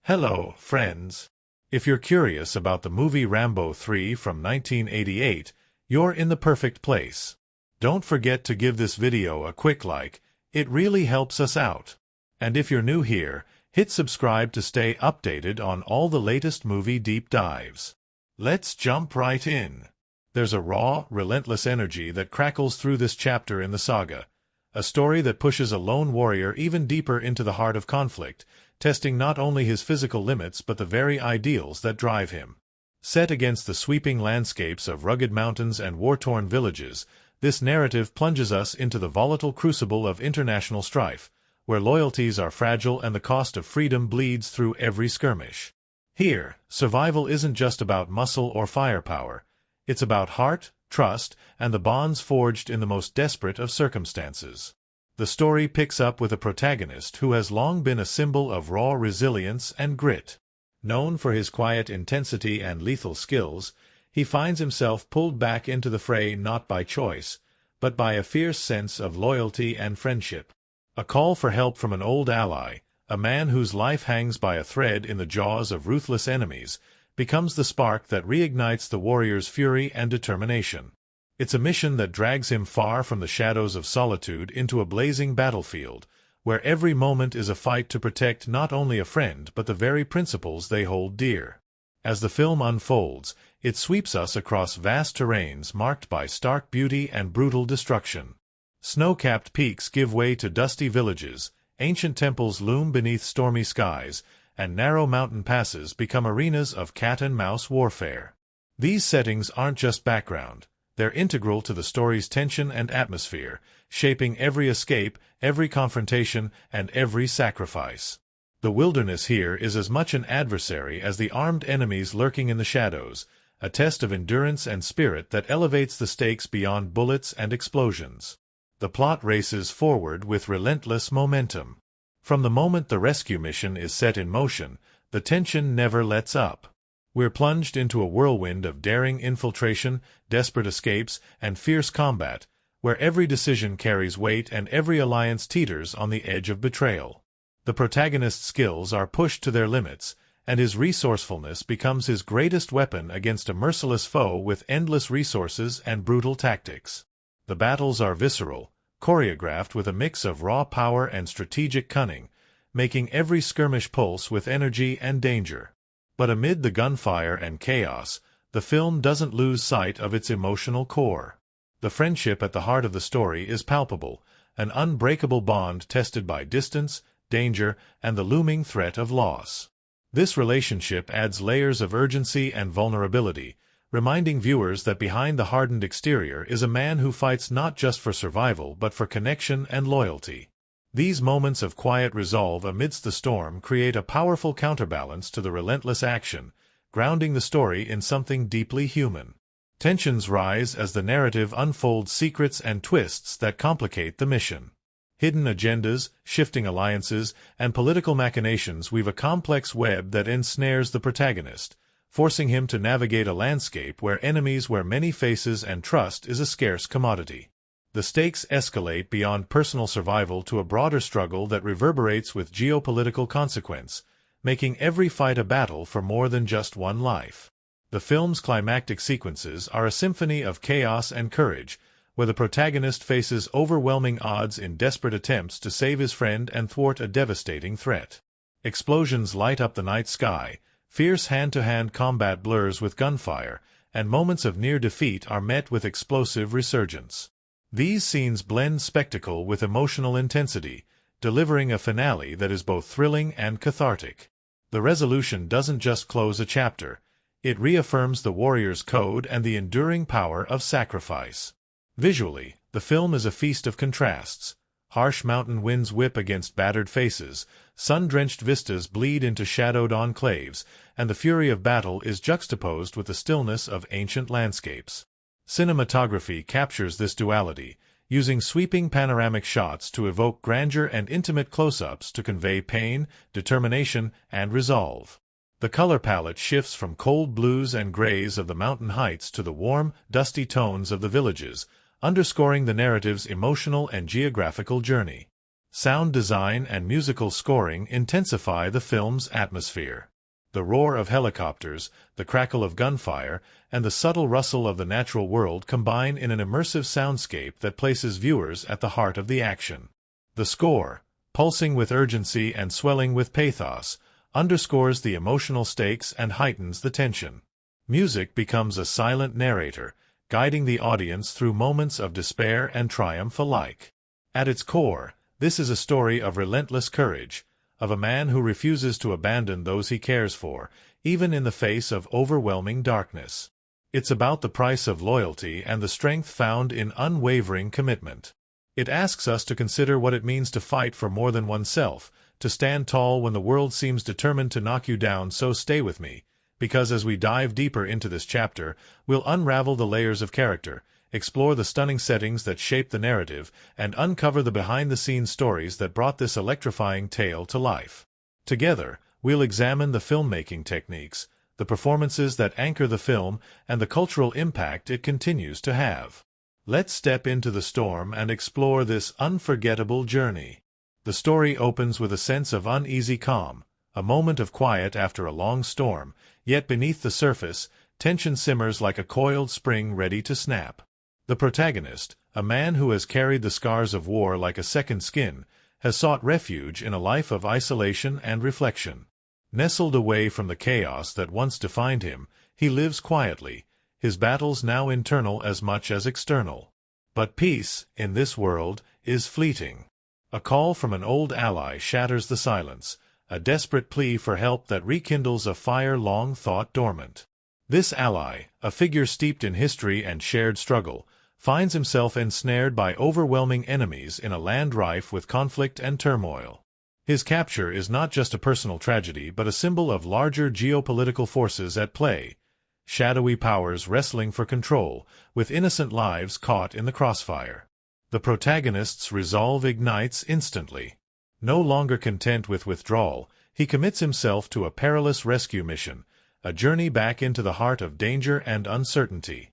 Hello, friends. If you're curious about the movie Rambo III from 1988, you're in the perfect place. Don't forget to give this video a quick like, it really helps us out. And if you're new here, hit subscribe to stay updated on all the latest movie deep dives. Let's jump right in. There's a raw, relentless energy that crackles through this chapter in the saga. A story that pushes a lone warrior even deeper into the heart of conflict, testing not only his physical limits but the very ideals that drive him. Set against the sweeping landscapes of rugged mountains and war-torn villages, this narrative plunges us into the volatile crucible of international strife, where loyalties are fragile and the cost of freedom bleeds through every skirmish. Here, survival isn't just about muscle or firepower. It's about heart, trust, and the bonds forged in the most desperate of circumstances. The story picks up with a protagonist who has long been a symbol of raw resilience and grit. Known for his quiet intensity and lethal skills, he finds himself pulled back into the fray not by choice, but by a fierce sense of loyalty and friendship. A call for help from an old ally, a man whose life hangs by a thread in the jaws of ruthless enemies, becomes the spark that reignites the warrior's fury and determination. It's a mission that drags him far from the shadows of solitude into a blazing battlefield, where every moment is a fight to protect not only a friend but the very principles they hold dear. As the film unfolds, it sweeps us across vast terrains marked by stark beauty and brutal destruction. Snow-capped peaks give way to dusty villages, ancient temples loom beneath stormy skies, and narrow mountain passes become arenas of cat-and-mouse warfare. These settings aren't just background. They're integral to the story's tension and atmosphere, shaping every escape, every confrontation, and every sacrifice. The wilderness here is as much an adversary as the armed enemies lurking in the shadows, a test of endurance and spirit that elevates the stakes beyond bullets and explosions. The plot races forward with relentless momentum. From the moment the rescue mission is set in motion, the tension never lets up. We're plunged into a whirlwind of daring infiltration, desperate escapes, and fierce combat, where every decision carries weight and every alliance teeters on the edge of betrayal. The protagonist's skills are pushed to their limits, and his resourcefulness becomes his greatest weapon against a merciless foe with endless resources and brutal tactics. The battles are visceral, choreographed with a mix of raw power and strategic cunning, making every skirmish pulse with energy and danger. But amid the gunfire and chaos, the film doesn't lose sight of its emotional core. The friendship at the heart of the story is palpable, an unbreakable bond tested by distance, danger, and the looming threat of loss. This relationship adds layers of urgency and vulnerability, reminding viewers that behind the hardened exterior is a man who fights not just for survival but for connection and loyalty. These moments of quiet resolve amidst the storm create a powerful counterbalance to the relentless action, grounding the story in something deeply human. Tensions rise as the narrative unfolds secrets and twists that complicate the mission. Hidden agendas, shifting alliances, and political machinations weave a complex web that ensnares the protagonist, forcing him to navigate a landscape where enemies wear many faces and trust is a scarce commodity. The stakes escalate beyond personal survival to a broader struggle that reverberates with geopolitical consequence, making every fight a battle for more than just one life. The film's climactic sequences are a symphony of chaos and courage, where the protagonist faces overwhelming odds in desperate attempts to save his friend and thwart a devastating threat. Explosions light up the night sky, fierce hand-to-hand combat blurs with gunfire, and moments of near defeat are met with explosive resurgence. These scenes blend spectacle with emotional intensity, delivering a finale that is both thrilling and cathartic. The resolution doesn't just close a chapter, it reaffirms the warrior's code and the enduring power of sacrifice. Visually, the film is a feast of contrasts. Harsh mountain winds whip against battered faces, sun-drenched vistas bleed into shadowed enclaves, and the fury of battle is juxtaposed with the stillness of ancient landscapes. Cinematography captures this duality, using sweeping panoramic shots to evoke grandeur and intimate close-ups to convey pain, determination, and resolve. The color palette shifts from cold blues and grays of the mountain heights to the warm, dusty tones of the villages, underscoring the narrative's emotional and geographical journey. Sound design and musical scoring intensify the film's atmosphere. The roar of helicopters, the crackle of gunfire, and the subtle rustle of the natural world combine in an immersive soundscape that places viewers at the heart of the action. The score, pulsing with urgency and swelling with pathos, underscores the emotional stakes and heightens the tension. Music becomes a silent narrator, guiding the audience through moments of despair and triumph alike. At its core, this is a story of relentless courage, of a man who refuses to abandon those he cares for, even in the face of overwhelming darkness. It's about the price of loyalty and the strength found in unwavering commitment. It asks us to consider what it means to fight for more than oneself, to stand tall when the world seems determined to knock you down. So stay with me, because as we dive deeper into this chapter, we'll unravel the layers of character, explore the stunning settings that shape the narrative, and uncover the behind-the-scenes stories that brought this electrifying tale to life. Together, we'll examine the filmmaking techniques, the performances that anchor the film, and the cultural impact it continues to have. Let's step into the storm and explore this unforgettable journey. The story opens with a sense of uneasy calm, a moment of quiet after a long storm, yet beneath the surface, tension simmers like a coiled spring ready to snap. The protagonist, a man who has carried the scars of war like a second skin, has sought refuge in a life of isolation and reflection. Nestled away from the chaos that once defined him, he lives quietly, his battles now internal as much as external. But peace, in this world, is fleeting. A call from an old ally shatters the silence, a desperate plea for help that rekindles a fire long thought dormant. This ally, a figure steeped in history and shared struggle, finds himself ensnared by overwhelming enemies in a land rife with conflict and turmoil. His capture is not just a personal tragedy but a symbol of larger geopolitical forces at play, shadowy powers wrestling for control, with innocent lives caught in the crossfire. The protagonist's resolve ignites instantly. No longer content with withdrawal, he commits himself to a perilous rescue mission, a journey back into the heart of danger and uncertainty.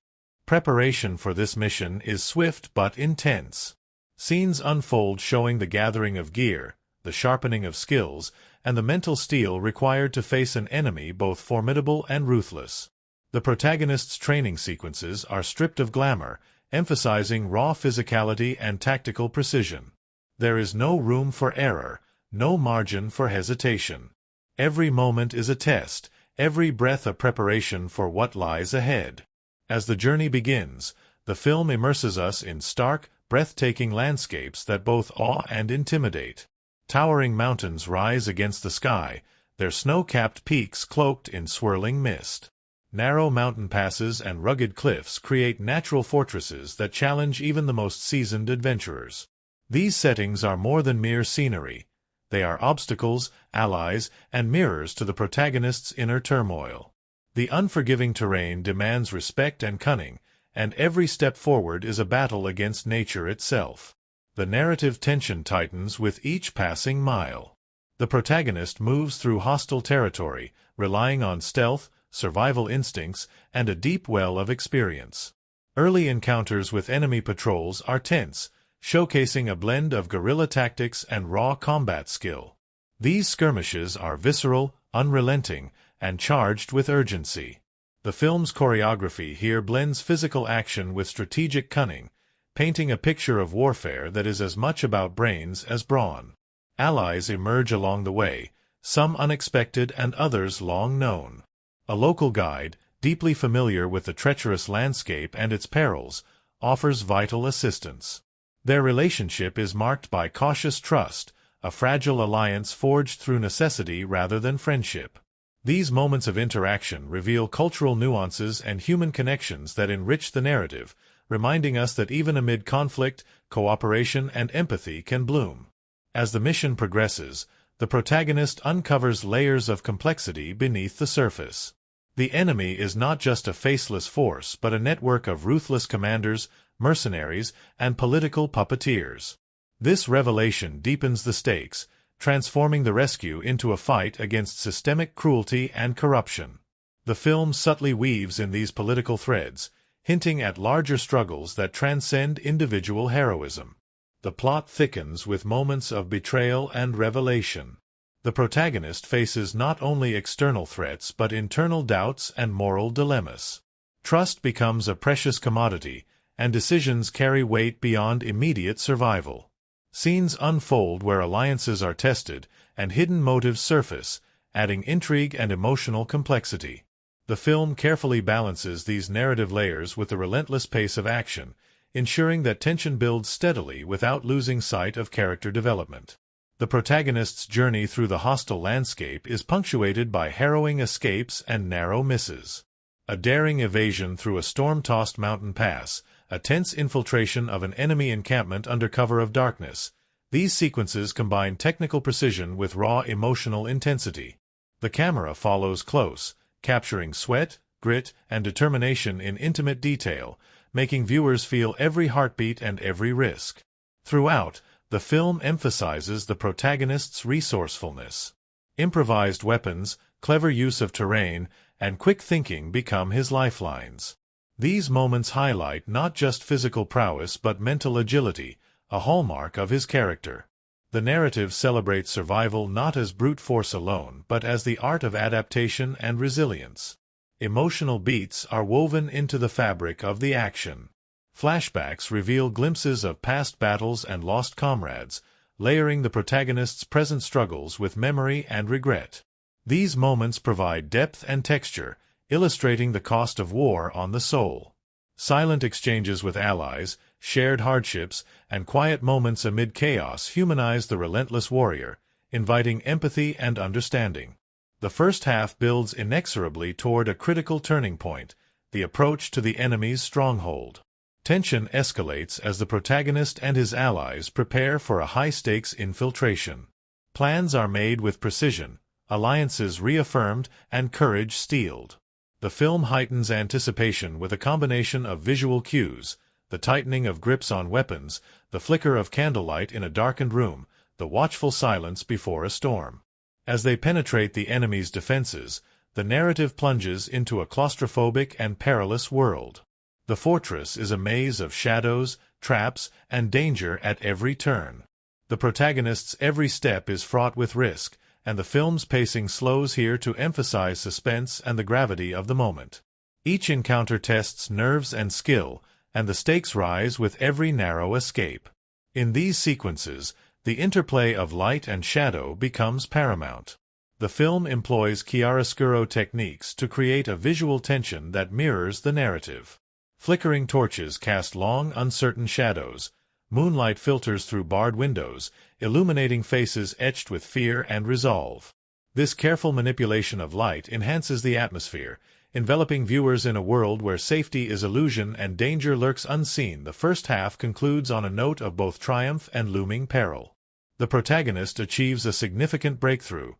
Preparation for this mission is swift but intense. Scenes unfold showing the gathering of gear, the sharpening of skills, and the mental steel required to face an enemy both formidable and ruthless. The protagonist's training sequences are stripped of glamour, emphasizing raw physicality and tactical precision. There is no room for error, no margin for hesitation. Every moment is a test, every breath a preparation for what lies ahead. As the journey begins, the film immerses us in stark, breathtaking landscapes that both awe and intimidate. Towering mountains rise against the sky, their snow-capped peaks cloaked in swirling mist. Narrow mountain passes and rugged cliffs create natural fortresses that challenge even the most seasoned adventurers. These settings are more than mere scenery. They are obstacles, allies, and mirrors to the protagonist's inner turmoil. The unforgiving terrain demands respect and cunning, and every step forward is a battle against nature itself. The narrative tension tightens with each passing mile. The protagonist moves through hostile territory, relying on stealth, survival instincts, and a deep well of experience. Early encounters with enemy patrols are tense, showcasing a blend of guerrilla tactics and raw combat skill. These skirmishes are visceral, unrelenting, and charged with urgency. The film's choreography here blends physical action with strategic cunning, painting a picture of warfare that is as much about brains as brawn. Allies emerge along the way, some unexpected and others long known. A local guide, deeply familiar with the treacherous landscape and its perils, offers vital assistance. Their relationship is marked by cautious trust, a fragile alliance forged through necessity rather than friendship. These moments of interaction reveal cultural nuances and human connections that enrich the narrative, reminding us that even amid conflict, cooperation and empathy can bloom. As the mission progresses, the protagonist uncovers layers of complexity beneath the surface. The enemy is not just a faceless force but a network of ruthless commanders, mercenaries, and political puppeteers. This revelation deepens the stakes, transforming the rescue into a fight against systemic cruelty and corruption. The film subtly weaves in these political threads, hinting at larger struggles that transcend individual heroism. The plot thickens with moments of betrayal and revelation. The protagonist faces not only external threats but internal doubts and moral dilemmas. Trust becomes a precious commodity, and decisions carry weight beyond immediate survival. Scenes unfold where alliances are tested and hidden motives surface, adding intrigue and emotional complexity. The film carefully balances these narrative layers with the relentless pace of action, ensuring that tension builds steadily without losing sight of character development. The protagonist's journey through the hostile landscape is punctuated by harrowing escapes and narrow misses. A daring evasion through a storm-tossed mountain pass, a tense infiltration of an enemy encampment under cover of darkness. These sequences combine technical precision with raw emotional intensity. The camera follows close, capturing sweat, grit, and determination in intimate detail, making viewers feel every heartbeat and every risk. Throughout, the film emphasizes the protagonist's resourcefulness. Improvised weapons, clever use of terrain, and quick thinking become his lifelines. These moments highlight not just physical prowess but mental agility, a hallmark of his character. The narrative celebrates survival not as brute force alone but as the art of adaptation and resilience. Emotional beats are woven into the fabric of the action. Flashbacks reveal glimpses of past battles and lost comrades, layering the protagonist's present struggles with memory and regret. These moments provide depth and texture, illustrating the cost of war on the soul. Silent exchanges with allies, shared hardships, and quiet moments amid chaos humanize the relentless warrior, inviting empathy and understanding. The first half builds inexorably toward a critical turning point, the approach to the enemy's stronghold. Tension escalates as the protagonist and his allies prepare for a high-stakes infiltration. Plans are made with precision, alliances reaffirmed, and courage steeled. The film heightens anticipation with a combination of visual cues, the tightening of grips on weapons, the flicker of candlelight in a darkened room, the watchful silence before a storm. As they penetrate the enemy's defenses, the narrative plunges into a claustrophobic and perilous world. The fortress is a maze of shadows, traps, and danger at every turn. The protagonist's every step is fraught with risk, and the film's pacing slows here to emphasize suspense and the gravity of the moment. Each encounter tests nerves and skill, and the stakes rise with every narrow escape. In these sequences, the interplay of light and shadow becomes paramount. The film employs chiaroscuro techniques to create a visual tension that mirrors the narrative. Flickering torches cast long, uncertain shadows. Moonlight filters through barred windows, illuminating faces etched with fear and resolve. This careful manipulation of light enhances the atmosphere, enveloping viewers in a world where safety is illusion and danger lurks unseen. The first half concludes on a note of both triumph and looming peril. The protagonist achieves a significant breakthrough,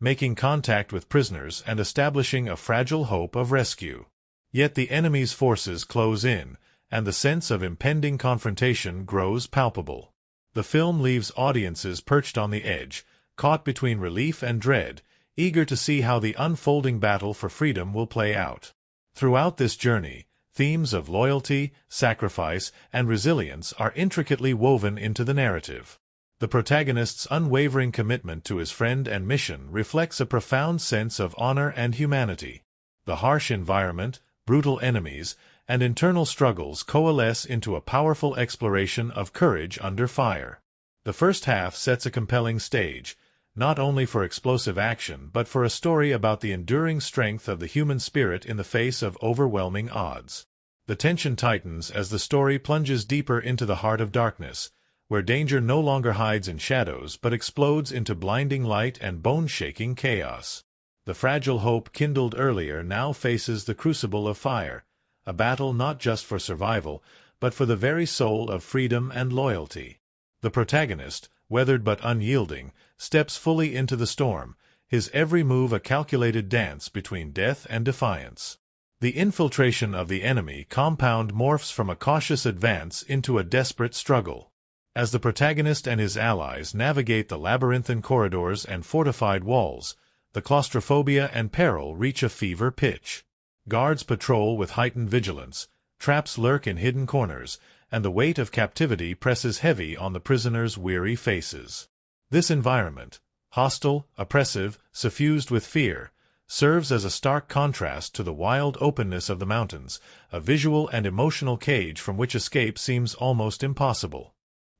making contact with prisoners and establishing a fragile hope of rescue. Yet the enemy's forces close in, and the sense of impending confrontation grows palpable. The film leaves audiences perched on the edge, caught between relief and dread, eager to see how the unfolding battle for freedom will play out. Throughout this journey, themes of loyalty, sacrifice, and resilience are intricately woven into the narrative. The protagonist's unwavering commitment to his friend and mission reflects a profound sense of honor and humanity. The harsh environment, brutal enemies, and internal struggles coalesce into a powerful exploration of courage under fire. The first half sets a compelling stage, not only for explosive action but for a story about the enduring strength of the human spirit in the face of overwhelming odds. The tension tightens as the story plunges deeper into the heart of darkness, where danger no longer hides in shadows but explodes into blinding light and bone-shaking chaos. The fragile hope kindled earlier now faces the crucible of fire, a battle not just for survival, but for the very soul of freedom and loyalty. The protagonist, weathered but unyielding, steps fully into the storm, his every move a calculated dance between death and defiance. The infiltration of the enemy compound morphs from a cautious advance into a desperate struggle. As the protagonist and his allies navigate the labyrinthine corridors and fortified walls, the claustrophobia and peril reach a fever pitch. Guards patrol with heightened vigilance, traps lurk in hidden corners, and the weight of captivity presses heavy on the prisoners' weary faces. This environment, hostile, oppressive, suffused with fear, serves as a stark contrast to the wild openness of the mountains, a visual and emotional cage from which escape seems almost impossible.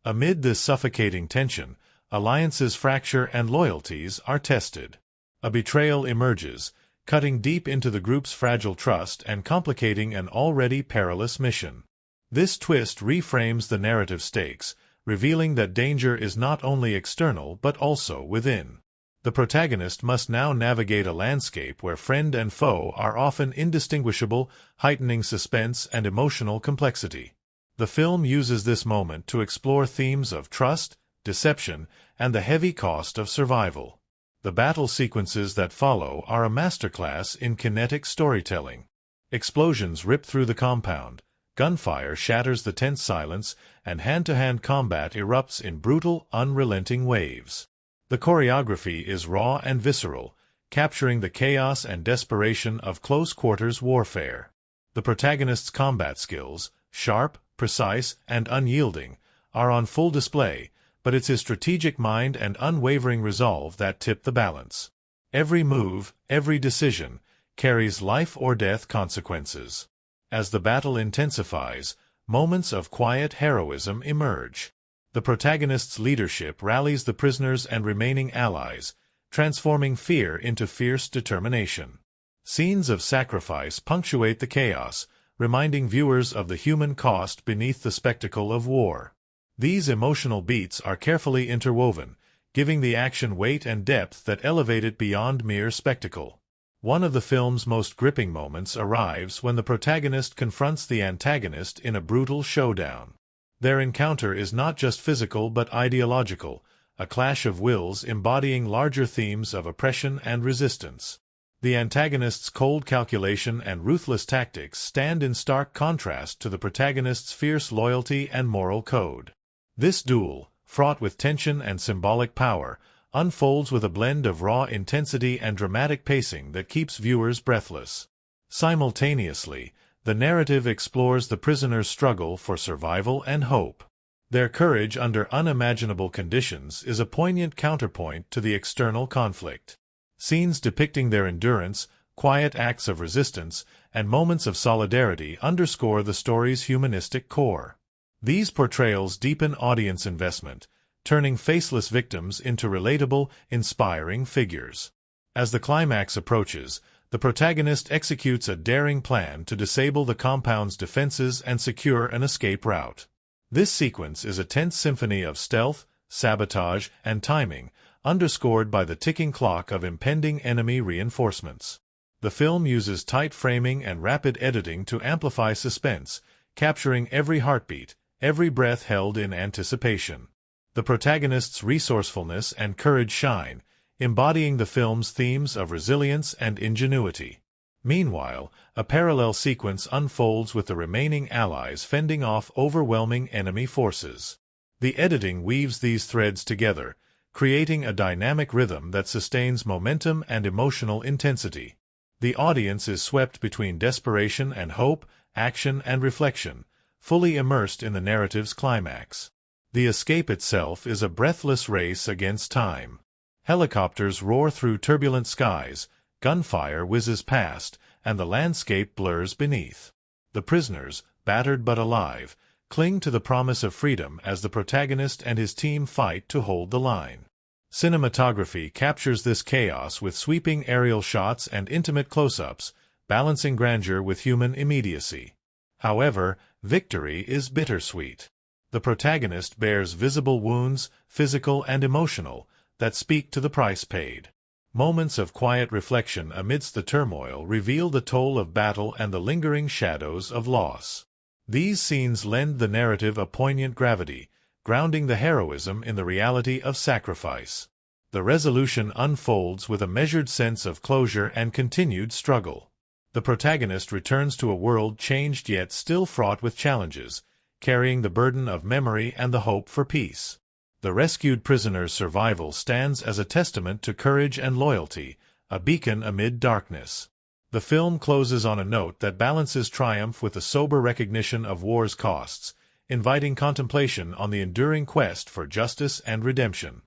Amid this suffocating tension, alliances fracture and loyalties are tested. A betrayal emerges, cutting deep into the group's fragile trust and complicating an already perilous mission. This twist reframes the narrative stakes, revealing that danger is not only external but also within. The protagonist must now navigate a landscape where friend and foe are often indistinguishable, heightening suspense and emotional complexity. The film uses this moment to explore themes of trust, deception, and the heavy cost of survival. The battle sequences that follow are a masterclass in kinetic storytelling. Explosions rip through the compound, gunfire shatters the tense silence, and hand-to-hand combat erupts in brutal, unrelenting waves. The choreography is raw and visceral, capturing the chaos and desperation of close-quarters warfare. The protagonist's combat skills, sharp, precise, and unyielding, are on full display, but it's his strategic mind and unwavering resolve that tip the balance. Every move, every decision, carries life-or-death consequences. As the battle intensifies, moments of quiet heroism emerge. The protagonist's leadership rallies the prisoners and remaining allies, transforming fear into fierce determination. Scenes of sacrifice punctuate the chaos, reminding viewers of the human cost beneath the spectacle of war. These emotional beats are carefully interwoven, giving the action weight and depth that elevate it beyond mere spectacle. One of the film's most gripping moments arrives when the protagonist confronts the antagonist in a brutal showdown. Their encounter is not just physical but ideological, a clash of wills embodying larger themes of oppression and resistance. The antagonist's cold calculation and ruthless tactics stand in stark contrast to the protagonist's fierce loyalty and moral code. This duel, fraught with tension and symbolic power, unfolds with a blend of raw intensity and dramatic pacing that keeps viewers breathless. Simultaneously, the narrative explores the prisoners' struggle for survival and hope. Their courage under unimaginable conditions is a poignant counterpoint to the external conflict. Scenes depicting their endurance, quiet acts of resistance, and moments of solidarity underscore the story's humanistic core. These portrayals deepen audience investment, turning faceless victims into relatable, inspiring figures. As the climax approaches, the protagonist executes a daring plan to disable the compound's defenses and secure an escape route. This sequence is a tense symphony of stealth, sabotage, and timing, underscored by the ticking clock of impending enemy reinforcements. The film uses tight framing and rapid editing to amplify suspense, capturing every heartbeat, every breath held in anticipation. The protagonist's resourcefulness and courage shine, embodying the film's themes of resilience and ingenuity. Meanwhile, a parallel sequence unfolds with the remaining allies fending off overwhelming enemy forces. The editing weaves these threads together, creating a dynamic rhythm that sustains momentum and emotional intensity. The audience is swept between desperation and hope, action and reflection, fully immersed in the narrative's climax. The escape itself is a breathless race against time. Helicopters roar through turbulent skies, gunfire whizzes past, and the landscape blurs beneath. The prisoners, battered but alive, cling to the promise of freedom as the protagonist and his team fight to hold the line. Cinematography captures this chaos with sweeping aerial shots and intimate close-ups, balancing grandeur with human immediacy. However, victory is bittersweet. The protagonist bears visible wounds, physical and emotional, that speak to the price paid. Moments of quiet reflection amidst the turmoil reveal the toll of battle and the lingering shadows of loss. These scenes lend the narrative a poignant gravity, grounding the heroism in the reality of sacrifice. The resolution unfolds with a measured sense of closure and continued struggle. The protagonist returns to a world changed yet still fraught with challenges, carrying the burden of memory and the hope for peace. The rescued prisoner's survival stands as a testament to courage and loyalty, a beacon amid darkness. The film closes on a note that balances triumph with a sober recognition of war's costs, inviting contemplation on the enduring quest for justice and redemption.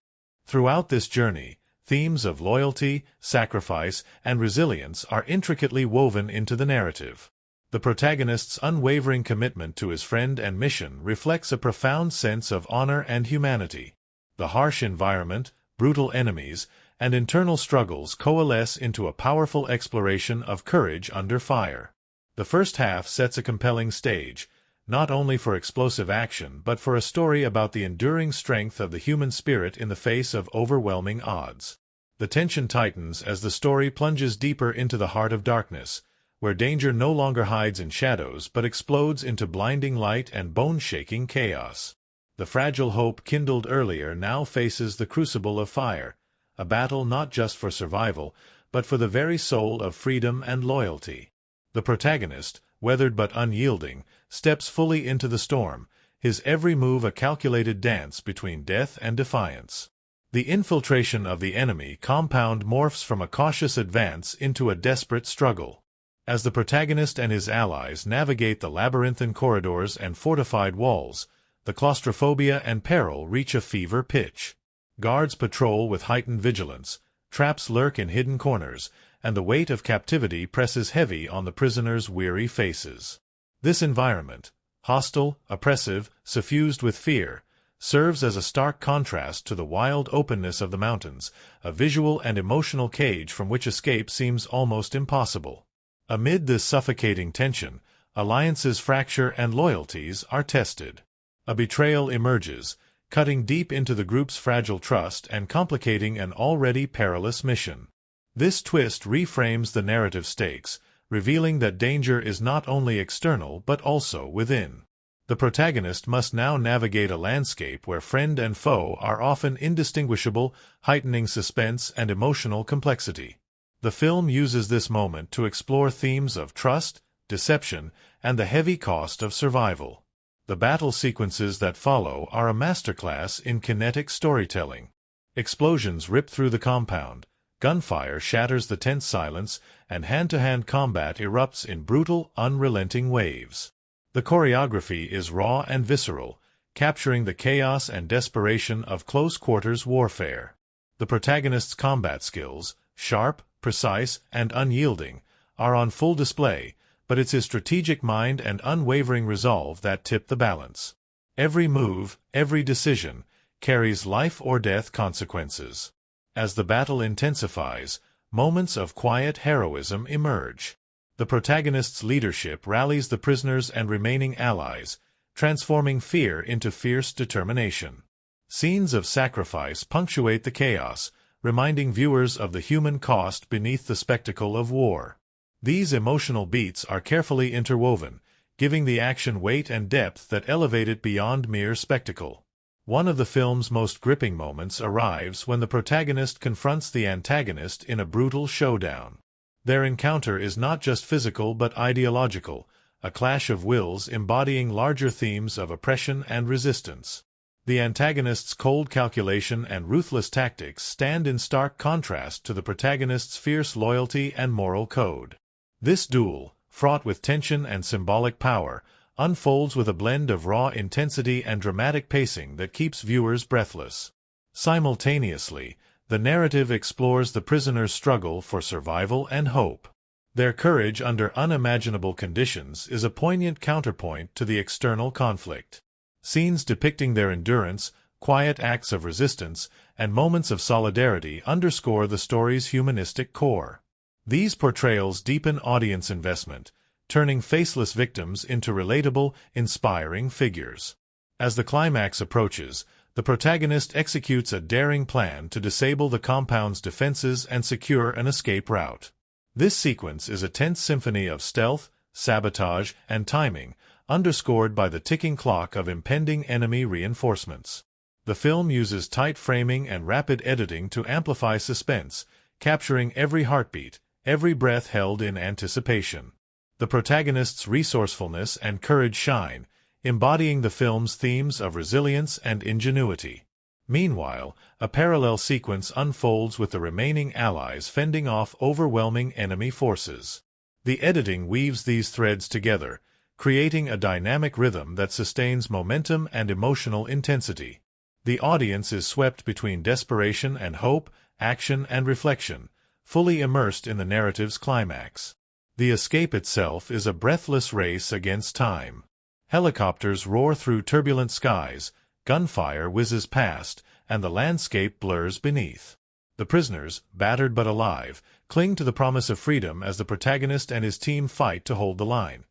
Throughout this journey, themes of loyalty, sacrifice, and resilience are intricately woven into the narrative. The protagonist's unwavering commitment to his friend and mission reflects a profound sense of honor and humanity. The harsh environment, brutal enemies, and internal struggles coalesce into a powerful exploration of courage under fire. The first half sets a compelling stage, not only for explosive action but for a story about the enduring strength of the human spirit in the face of overwhelming odds. The tension tightens as the story plunges deeper into the heart of darkness, where danger no longer hides in shadows but explodes into blinding light and bone-shaking chaos. The fragile hope kindled earlier now faces the crucible of fire, a battle not just for survival, but for the very soul of freedom and loyalty. The protagonist, weathered but unyielding, steps fully into the storm, his every move a calculated dance between death and defiance. The infiltration of the enemy compound morphs from a cautious advance into a desperate struggle. As the protagonist and his allies navigate the labyrinthine corridors and fortified walls, the claustrophobia and peril reach a fever pitch. Guards patrol with heightened vigilance, traps lurk in hidden corners, and the weight of captivity presses heavy on the prisoners' weary faces. This environment, hostile, oppressive, suffused with fear, serves as a stark contrast to the wild openness of the mountains, a visual and emotional cage from which escape seems almost impossible. Amid this suffocating tension, alliances fracture and loyalties are tested. A betrayal emerges, cutting deep into the group's fragile trust and complicating an already perilous mission. This twist reframes the narrative stakes, revealing that danger is not only external but also within. The protagonist must now navigate a landscape where friend and foe are often indistinguishable, heightening suspense and emotional complexity. The film uses this moment to explore themes of trust, deception, and the heavy cost of survival. The battle sequences that follow are a masterclass in kinetic storytelling. Explosions rip through the compound, gunfire shatters the tense silence, and hand-to-hand combat erupts in brutal, unrelenting waves. The choreography is raw and visceral, capturing the chaos and desperation of close-quarters warfare. The protagonist's combat skills, sharp, precise, and unyielding, are on full display, but it's his strategic mind and unwavering resolve that tip the balance. Every move, every decision, carries life-or-death consequences. As the battle intensifies, moments of quiet heroism emerge. The protagonist's leadership rallies the prisoners and remaining allies, transforming fear into fierce determination. Scenes of sacrifice punctuate the chaos, reminding viewers of the human cost beneath the spectacle of war. These emotional beats are carefully interwoven, giving the action weight and depth that elevate it beyond mere spectacle. One of the film's most gripping moments arrives when the protagonist confronts the antagonist in a brutal showdown. Their encounter is not just physical but ideological, a clash of wills embodying larger themes of oppression and resistance. The antagonist's cold calculation and ruthless tactics stand in stark contrast to the protagonist's fierce loyalty and moral code. This duel, fraught with tension and symbolic power, unfolds with a blend of raw intensity and dramatic pacing that keeps viewers breathless. Simultaneously, the narrative explores the prisoners' struggle for survival and hope. Their courage under unimaginable conditions is a poignant counterpoint to the external conflict. Scenes depicting their endurance, quiet acts of resistance, and moments of solidarity underscore the story's humanistic core. These portrayals deepen audience investment, turning faceless victims into relatable, inspiring figures. As the climax approaches, the protagonist executes a daring plan to disable the compound's defenses and secure an escape route. This sequence is a tense symphony of stealth, sabotage, and timing, underscored by the ticking clock of impending enemy reinforcements. The film uses tight framing and rapid editing to amplify suspense, capturing every heartbeat, every breath held in anticipation. The protagonist's resourcefulness and courage shine, embodying the film's themes of resilience and ingenuity. Meanwhile, a parallel sequence unfolds with the remaining allies fending off overwhelming enemy forces. The editing weaves these threads together, creating a dynamic rhythm that sustains momentum and emotional intensity. The audience is swept between desperation and hope, action and reflection, fully immersed in the narrative's climax. The escape itself is a breathless race against time. Helicopters roar through turbulent skies, gunfire whizzes past, and the landscape blurs beneath. The prisoners, battered but alive, cling to the promise of freedom as the protagonist and his team fight to hold the line.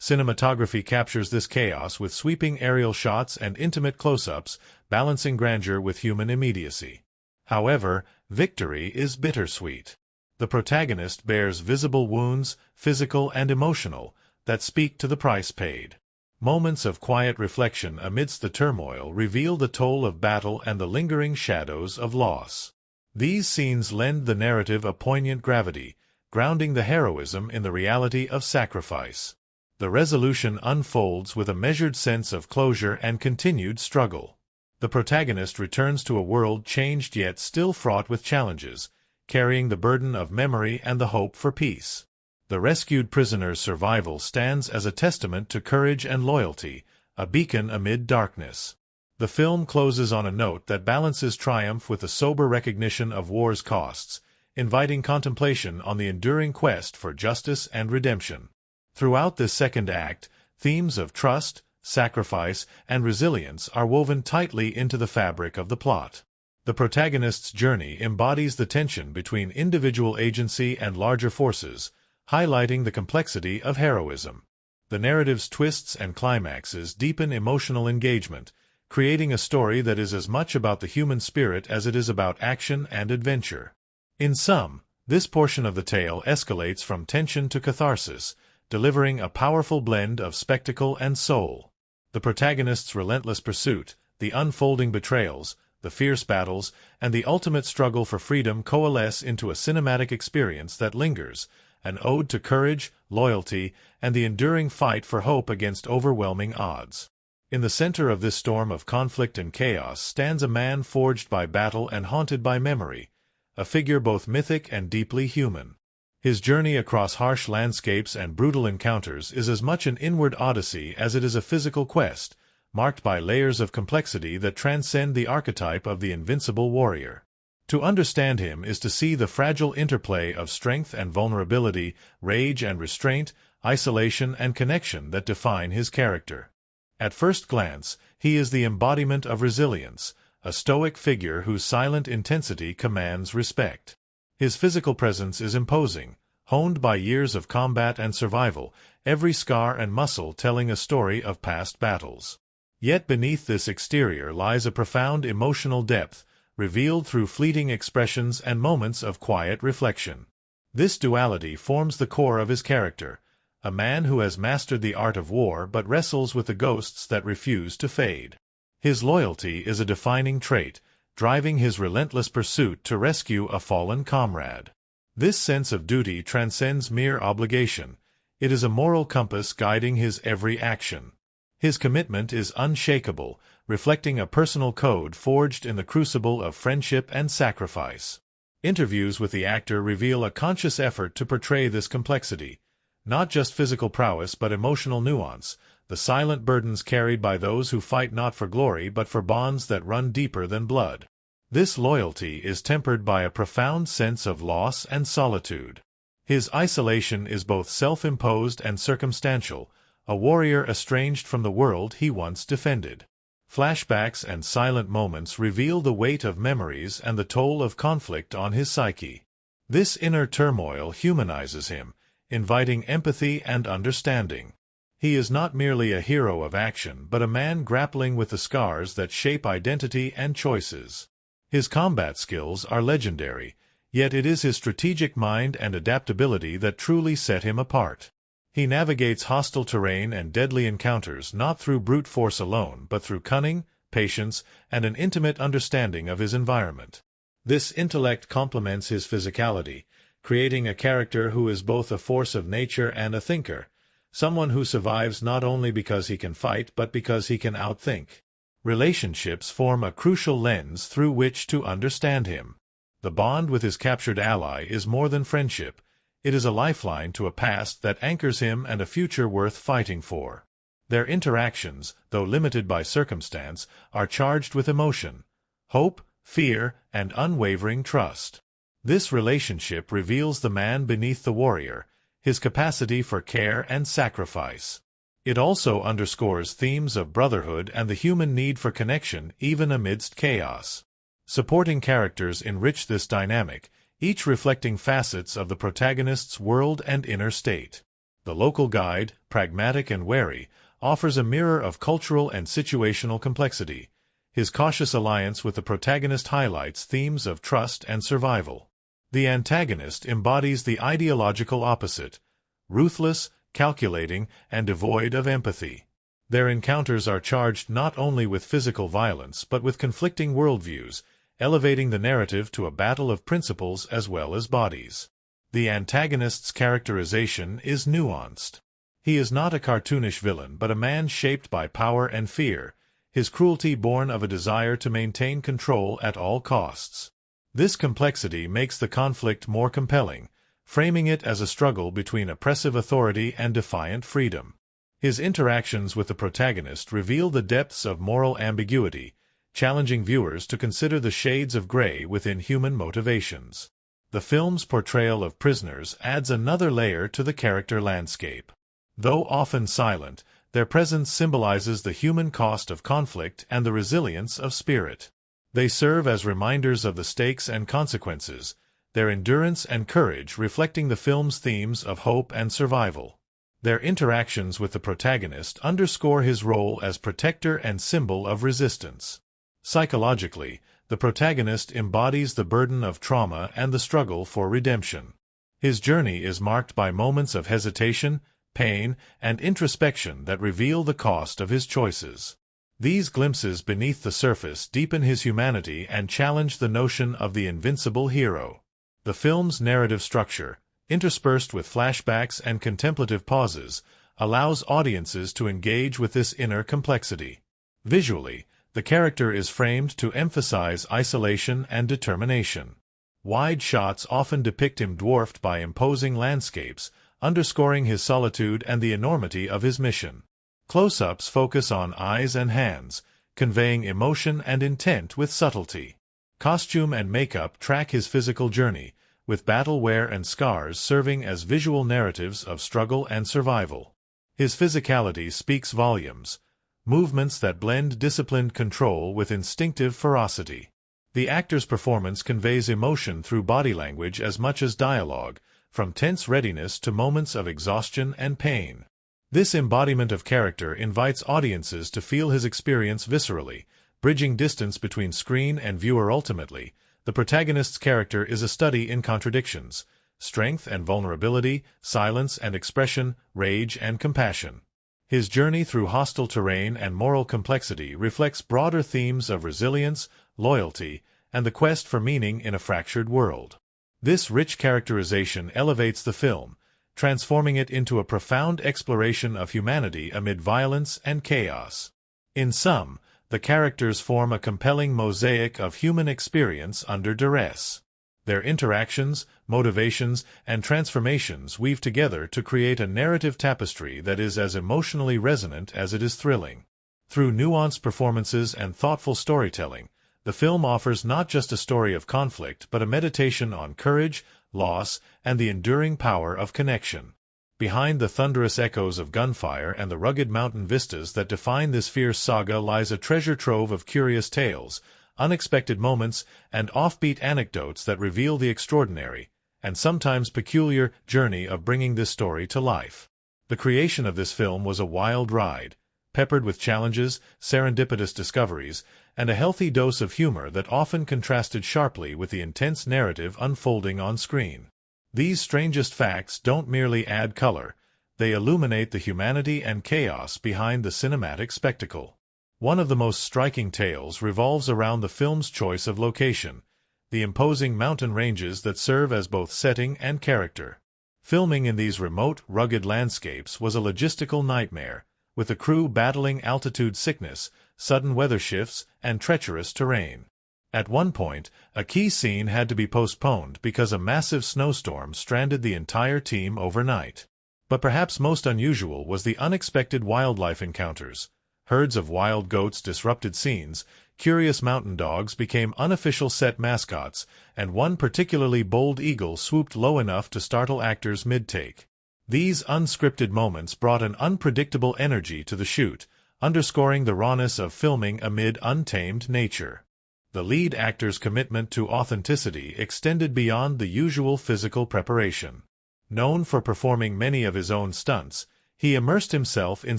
Cinematography captures this chaos with sweeping aerial shots and intimate close-ups, balancing grandeur with human immediacy. However, victory is bittersweet. The protagonist bears visible wounds, physical and emotional, that speak to the price paid. Moments of quiet reflection amidst the turmoil reveal the toll of battle and the lingering shadows of loss. These scenes lend the narrative a poignant gravity, grounding the heroism in the reality of sacrifice. The resolution unfolds with a measured sense of closure and continued struggle. The protagonist returns to a world changed yet still fraught with challenges, carrying the burden of memory and the hope for peace. The rescued prisoner's survival stands as a testament to courage and loyalty, a beacon amid darkness. The film closes on a note that balances triumph with the sober recognition of war's costs, inviting contemplation on the enduring quest for justice and redemption. Throughout this second act, themes of trust, sacrifice, and resilience are woven tightly into the fabric of the plot. The protagonist's journey embodies the tension between individual agency and larger forces, highlighting the complexity of heroism. The narrative's twists and climaxes deepen emotional engagement, creating a story that is as much about the human spirit as it is about action and adventure. In sum, this portion of the tale escalates from tension to catharsis, delivering a powerful blend of spectacle and soul. The protagonist's relentless pursuit, the unfolding betrayals, the fierce battles, and the ultimate struggle for freedom coalesce into a cinematic experience that lingers, an ode to courage, loyalty, and the enduring fight for hope against overwhelming odds. In the center of this storm of conflict and chaos stands a man forged by battle and haunted by memory, a figure both mythic and deeply human. His journey across harsh landscapes and brutal encounters is as much an inward odyssey as it is a physical quest, marked by layers of complexity that transcend the archetype of the invincible warrior. To understand him is to see the fragile interplay of strength and vulnerability, rage and restraint, isolation and connection that define his character. At first glance, he is the embodiment of resilience, a stoic figure whose silent intensity commands respect. His physical presence is imposing, honed by years of combat and survival, every scar and muscle telling a story of past battles. Yet beneath this exterior lies a profound emotional depth, revealed through fleeting expressions and moments of quiet reflection. This duality forms the core of his character, a man who has mastered the art of war but wrestles with the ghosts that refuse to fade. His loyalty is a defining trait, driving his relentless pursuit to rescue a fallen comrade. This sense of duty transcends mere obligation. It is a moral compass guiding his every action. His commitment is unshakable, reflecting a personal code forged in the crucible of friendship and sacrifice. Interviews with the actor reveal a conscious effort to portray this complexity, not just physical prowess but emotional nuance, the silent burdens carried by those who fight not for glory but for bonds that run deeper than blood. This loyalty is tempered by a profound sense of loss and solitude. His isolation is both self-imposed and circumstantial, a warrior estranged from the world he once defended. Flashbacks and silent moments reveal the weight of memories and the toll of conflict on his psyche. This inner turmoil humanizes him, inviting empathy and understanding. He is not merely a hero of action but a man grappling with the scars that shape identity and choices. His combat skills are legendary, yet it is his strategic mind and adaptability that truly set him apart. He navigates hostile terrain and deadly encounters not through brute force alone but through cunning, patience, and an intimate understanding of his environment. This intellect complements his physicality, creating a character who is both a force of nature and a thinker, someone who survives not only because he can fight but because he can outthink. Relationships form a crucial lens through which to understand him. The bond with his captured ally is more than friendship. It is a lifeline to a past that anchors him and a future worth fighting for. Their interactions, though limited by circumstance, are charged with emotion, hope, fear, and unwavering trust. This relationship reveals the man beneath the warrior, his capacity for care and sacrifice. It also underscores themes of brotherhood and the human need for connection even amidst chaos. Supporting characters enrich this dynamic, each reflecting facets of the protagonist's world and inner state. The local guide, pragmatic and wary, offers a mirror of cultural and situational complexity. His cautious alliance with the protagonist highlights themes of trust and survival. The antagonist embodies the ideological opposite, ruthless, calculating, and devoid of empathy. Their encounters are charged not only with physical violence but with conflicting worldviews, elevating the narrative to a battle of principles as well as bodies. The antagonist's characterization is nuanced. He is not a cartoonish villain but a man shaped by power and fear, his cruelty born of a desire to maintain control at all costs. This complexity makes the conflict more compelling, framing it as a struggle between oppressive authority and defiant freedom. His interactions with the protagonist reveal the depths of moral ambiguity, challenging viewers to consider the shades of gray within human motivations. The film's portrayal of prisoners adds another layer to the character landscape. Though often silent, their presence symbolizes the human cost of conflict and the resilience of spirit. They serve as reminders of the stakes and consequences, their endurance and courage reflecting the film's themes of hope and survival. Their interactions with the protagonist underscore his role as protector and symbol of resistance. Psychologically, the protagonist embodies the burden of trauma and the struggle for redemption. His journey is marked by moments of hesitation, pain, and introspection that reveal the cost of his choices. These glimpses beneath the surface deepen his humanity and challenge the notion of the invincible hero. The film's narrative structure, interspersed with flashbacks and contemplative pauses, allows audiences to engage with this inner complexity. Visually, the character is framed to emphasize isolation and determination. Wide shots often depict him dwarfed by imposing landscapes, underscoring his solitude and the enormity of his mission. Close-ups focus on eyes and hands, conveying emotion and intent with subtlety. Costume and makeup track his physical journey, with battle wear and scars serving as visual narratives of struggle and survival. His physicality speaks volumes, movements that blend disciplined control with instinctive ferocity. The actor's performance conveys emotion through body language as much as dialogue, from tense readiness to moments of exhaustion and pain. This embodiment of character invites audiences to feel his experience viscerally, bridging distance between screen and viewer. Ultimately, the protagonist's character is a study in contradictions, strength and vulnerability, silence and expression, rage and compassion. His journey through hostile terrain and moral complexity reflects broader themes of resilience, loyalty, and the quest for meaning in a fractured world. This rich characterization elevates the film, transforming it into a profound exploration of humanity amid violence and chaos. In sum, the characters form a compelling mosaic of human experience under duress. Their interactions, motivations, and transformations weave together to create a narrative tapestry that is as emotionally resonant as it is thrilling. Through nuanced performances and thoughtful storytelling, the film offers not just a story of conflict but a meditation on courage, loss, and the enduring power of connection. Behind the thunderous echoes of gunfire and the rugged mountain vistas that define this fierce saga lies a treasure trove of curious tales, unexpected moments, and offbeat anecdotes that reveal the extraordinary, and sometimes peculiar, journey of bringing this story to life. The creation of this film was a wild ride, peppered with challenges, serendipitous discoveries, and a healthy dose of humor that often contrasted sharply with the intense narrative unfolding on screen. These strangest facts don't merely add color, they illuminate the humanity and chaos behind the cinematic spectacle. One of the most striking tales revolves around the film's choice of location, the imposing mountain ranges that serve as both setting and character. Filming in these remote, rugged landscapes was a logistical nightmare, with the crew battling altitude sickness, sudden weather shifts, and treacherous terrain. At one point, a key scene had to be postponed because a massive snowstorm stranded the entire team overnight. But perhaps most unusual was the unexpected wildlife encounters. Herds of wild goats disrupted scenes, curious mountain dogs became unofficial set mascots, and one particularly bold eagle swooped low enough to startle actors mid-take. These unscripted moments brought an unpredictable energy to the shoot, underscoring the rawness of filming amid untamed nature. The lead actor's commitment to authenticity extended beyond the usual physical preparation. Known for performing many of his own stunts, he immersed himself in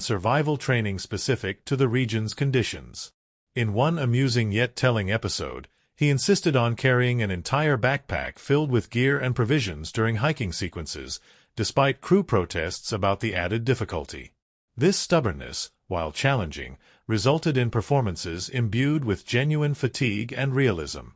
survival training specific to the region's conditions. In one amusing yet telling episode, he insisted on carrying an entire backpack filled with gear and provisions during hiking sequences, despite crew protests about the added difficulty. This stubbornness, while challenging, resulted in performances imbued with genuine fatigue and realism.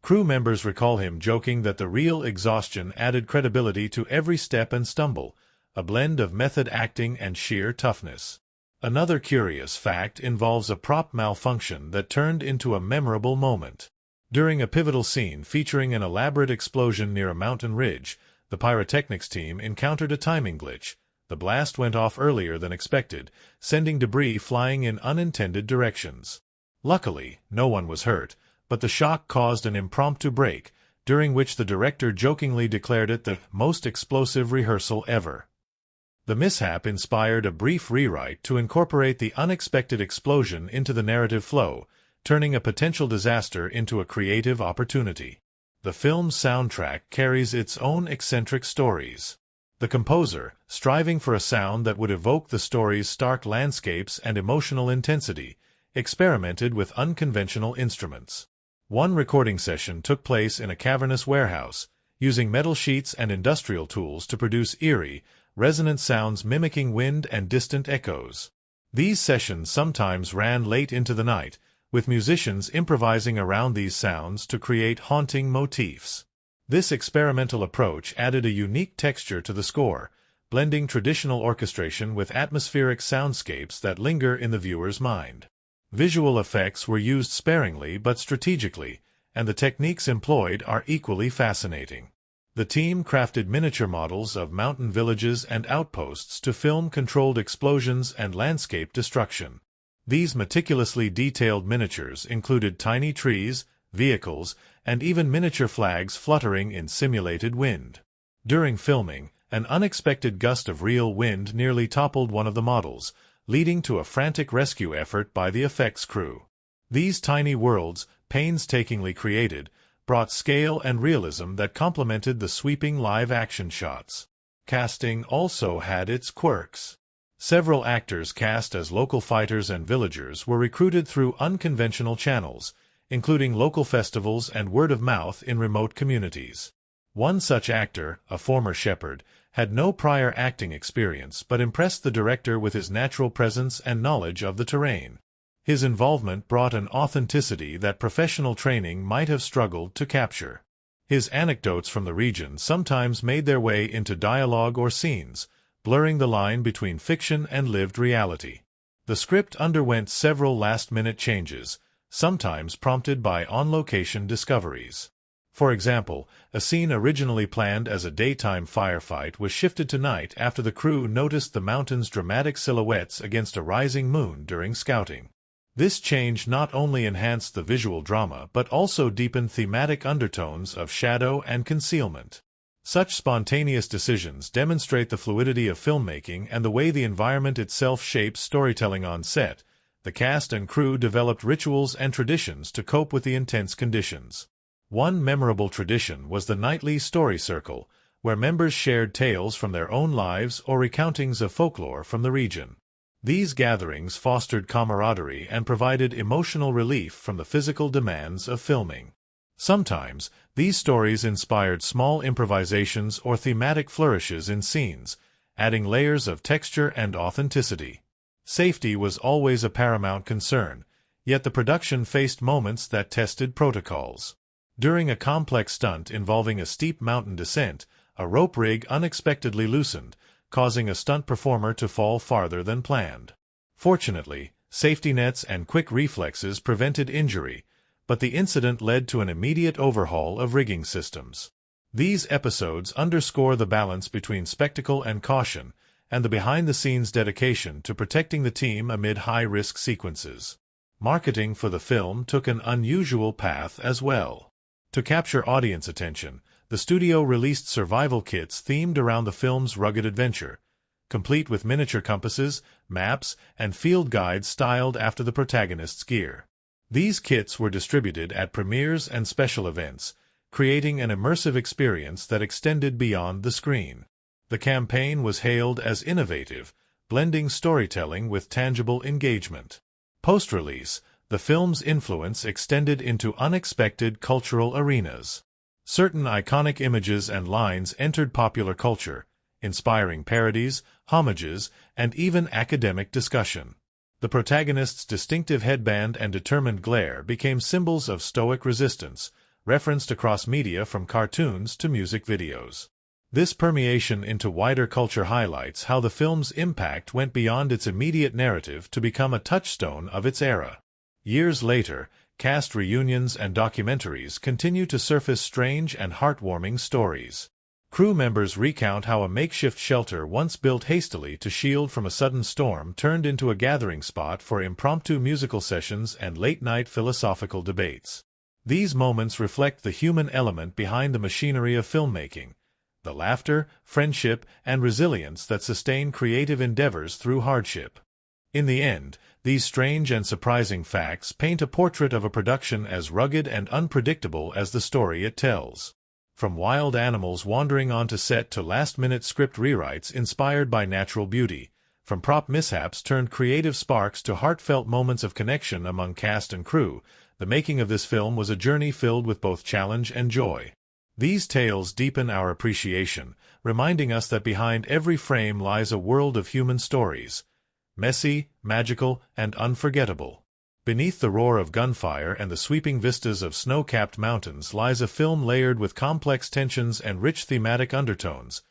Crew members recall him joking that the real exhaustion added credibility to every step and stumble, a blend of method acting and sheer toughness. Another curious fact involves a prop malfunction that turned into a memorable moment. During a pivotal scene featuring an elaborate explosion near a mountain ridge, the pyrotechnics team encountered a timing glitch. The blast went off earlier than expected, sending debris flying in unintended directions. Luckily, no one was hurt, but the shock caused an impromptu break, during which the director jokingly declared it the most explosive rehearsal ever. The mishap inspired a brief rewrite to incorporate the unexpected explosion into the narrative flow, turning a potential disaster into a creative opportunity. The film's soundtrack carries its own eccentric stories. The composer, striving for a sound that would evoke the story's stark landscapes and emotional intensity, experimented with unconventional instruments. One recording session took place in a cavernous warehouse, using metal sheets and industrial tools to produce eerie, resonant sounds mimicking wind and distant echoes. These sessions sometimes ran late into the night, with musicians improvising around these sounds to create haunting motifs. This experimental approach added a unique texture to the score, blending traditional orchestration with atmospheric soundscapes that linger in the viewer's mind. Visual effects were used sparingly but strategically, and the techniques employed are equally fascinating. The team crafted miniature models of mountain villages and outposts to film controlled explosions and landscape destruction. These meticulously detailed miniatures included tiny trees, vehicles, and even miniature flags fluttering in simulated wind. During filming, an unexpected gust of real wind nearly toppled one of the models, leading to a frantic rescue effort by the effects crew. These tiny worlds, painstakingly created, brought scale and realism that complemented the sweeping live-action shots. Casting also had its quirks. Several actors cast as local fighters and villagers were recruited through unconventional channels, including local festivals and word of mouth in remote communities. One such actor, a former shepherd, had no prior acting experience but impressed the director with his natural presence and knowledge of the terrain. His involvement brought an authenticity that professional training might have struggled to capture. His anecdotes from the region sometimes made their way into dialogue or scenes, blurring the line between fiction and lived reality. The script underwent several last-minute changes, sometimes prompted by on-location discoveries. For example, a scene originally planned as a daytime firefight was shifted to night after the crew noticed the mountain's dramatic silhouettes against a rising moon during scouting. This change not only enhanced the visual drama but also deepened thematic undertones of shadow and concealment. Such spontaneous decisions demonstrate the fluidity of filmmaking and the way the environment itself shapes storytelling on set. The cast and crew developed rituals and traditions to cope with the intense conditions. One memorable tradition was the nightly story circle, where members shared tales from their own lives or recountings of folklore from the region. These gatherings fostered camaraderie and provided emotional relief from the physical demands of filming. Sometimes, these stories inspired small improvisations or thematic flourishes in scenes, adding layers of texture and authenticity. Safety was always a paramount concern, yet the production faced moments that tested protocols. During a complex stunt involving a steep mountain descent, a rope rig unexpectedly loosened, causing a stunt performer to fall farther than planned. Fortunately, safety nets and quick reflexes prevented injury, but the incident led to an immediate overhaul of rigging systems. These episodes underscore the balance between spectacle and caution, and the behind-the-scenes dedication to protecting the team amid high-risk sequences. Marketing for the film took an unusual path as well. To capture audience attention, the studio released survival kits themed around the film's rugged adventure, complete with miniature compasses, maps, and field guides styled after the protagonist's gear. These kits were distributed at premieres and special events, creating an immersive experience that extended beyond the screen. The campaign was hailed as innovative, blending storytelling with tangible engagement. Post-release, the film's influence extended into unexpected cultural arenas. Certain iconic images and lines entered popular culture, inspiring parodies, homages, and even academic discussion. The protagonist's distinctive headband and determined glare became symbols of stoic resistance, referenced across media from cartoons to music videos. This permeation into wider culture highlights how the film's impact went beyond its immediate narrative to become a touchstone of its era. Years later, cast reunions and documentaries continue to surface strange and heartwarming stories. Crew members recount how a makeshift shelter once built hastily to shield from a sudden storm turned into a gathering spot for impromptu musical sessions and late-night philosophical debates. These moments reflect the human element behind the machinery of filmmaking, the laughter, friendship, and resilience that sustain creative endeavors through hardship. In the end, these strange and surprising facts paint a portrait of a production as rugged and unpredictable as the story it tells. From wild animals wandering onto set to last-minute script rewrites inspired by natural beauty, from prop mishaps turned creative sparks to heartfelt moments of connection among cast and crew, the making of this film was a journey filled with both challenge and joy. These tales deepen our appreciation, reminding us that behind every frame lies a world of human stories, messy, magical, and unforgettable. Beneath the roar of gunfire and the sweeping vistas of snow-capped mountains lies a film layered with complex tensions and rich thematic undertones,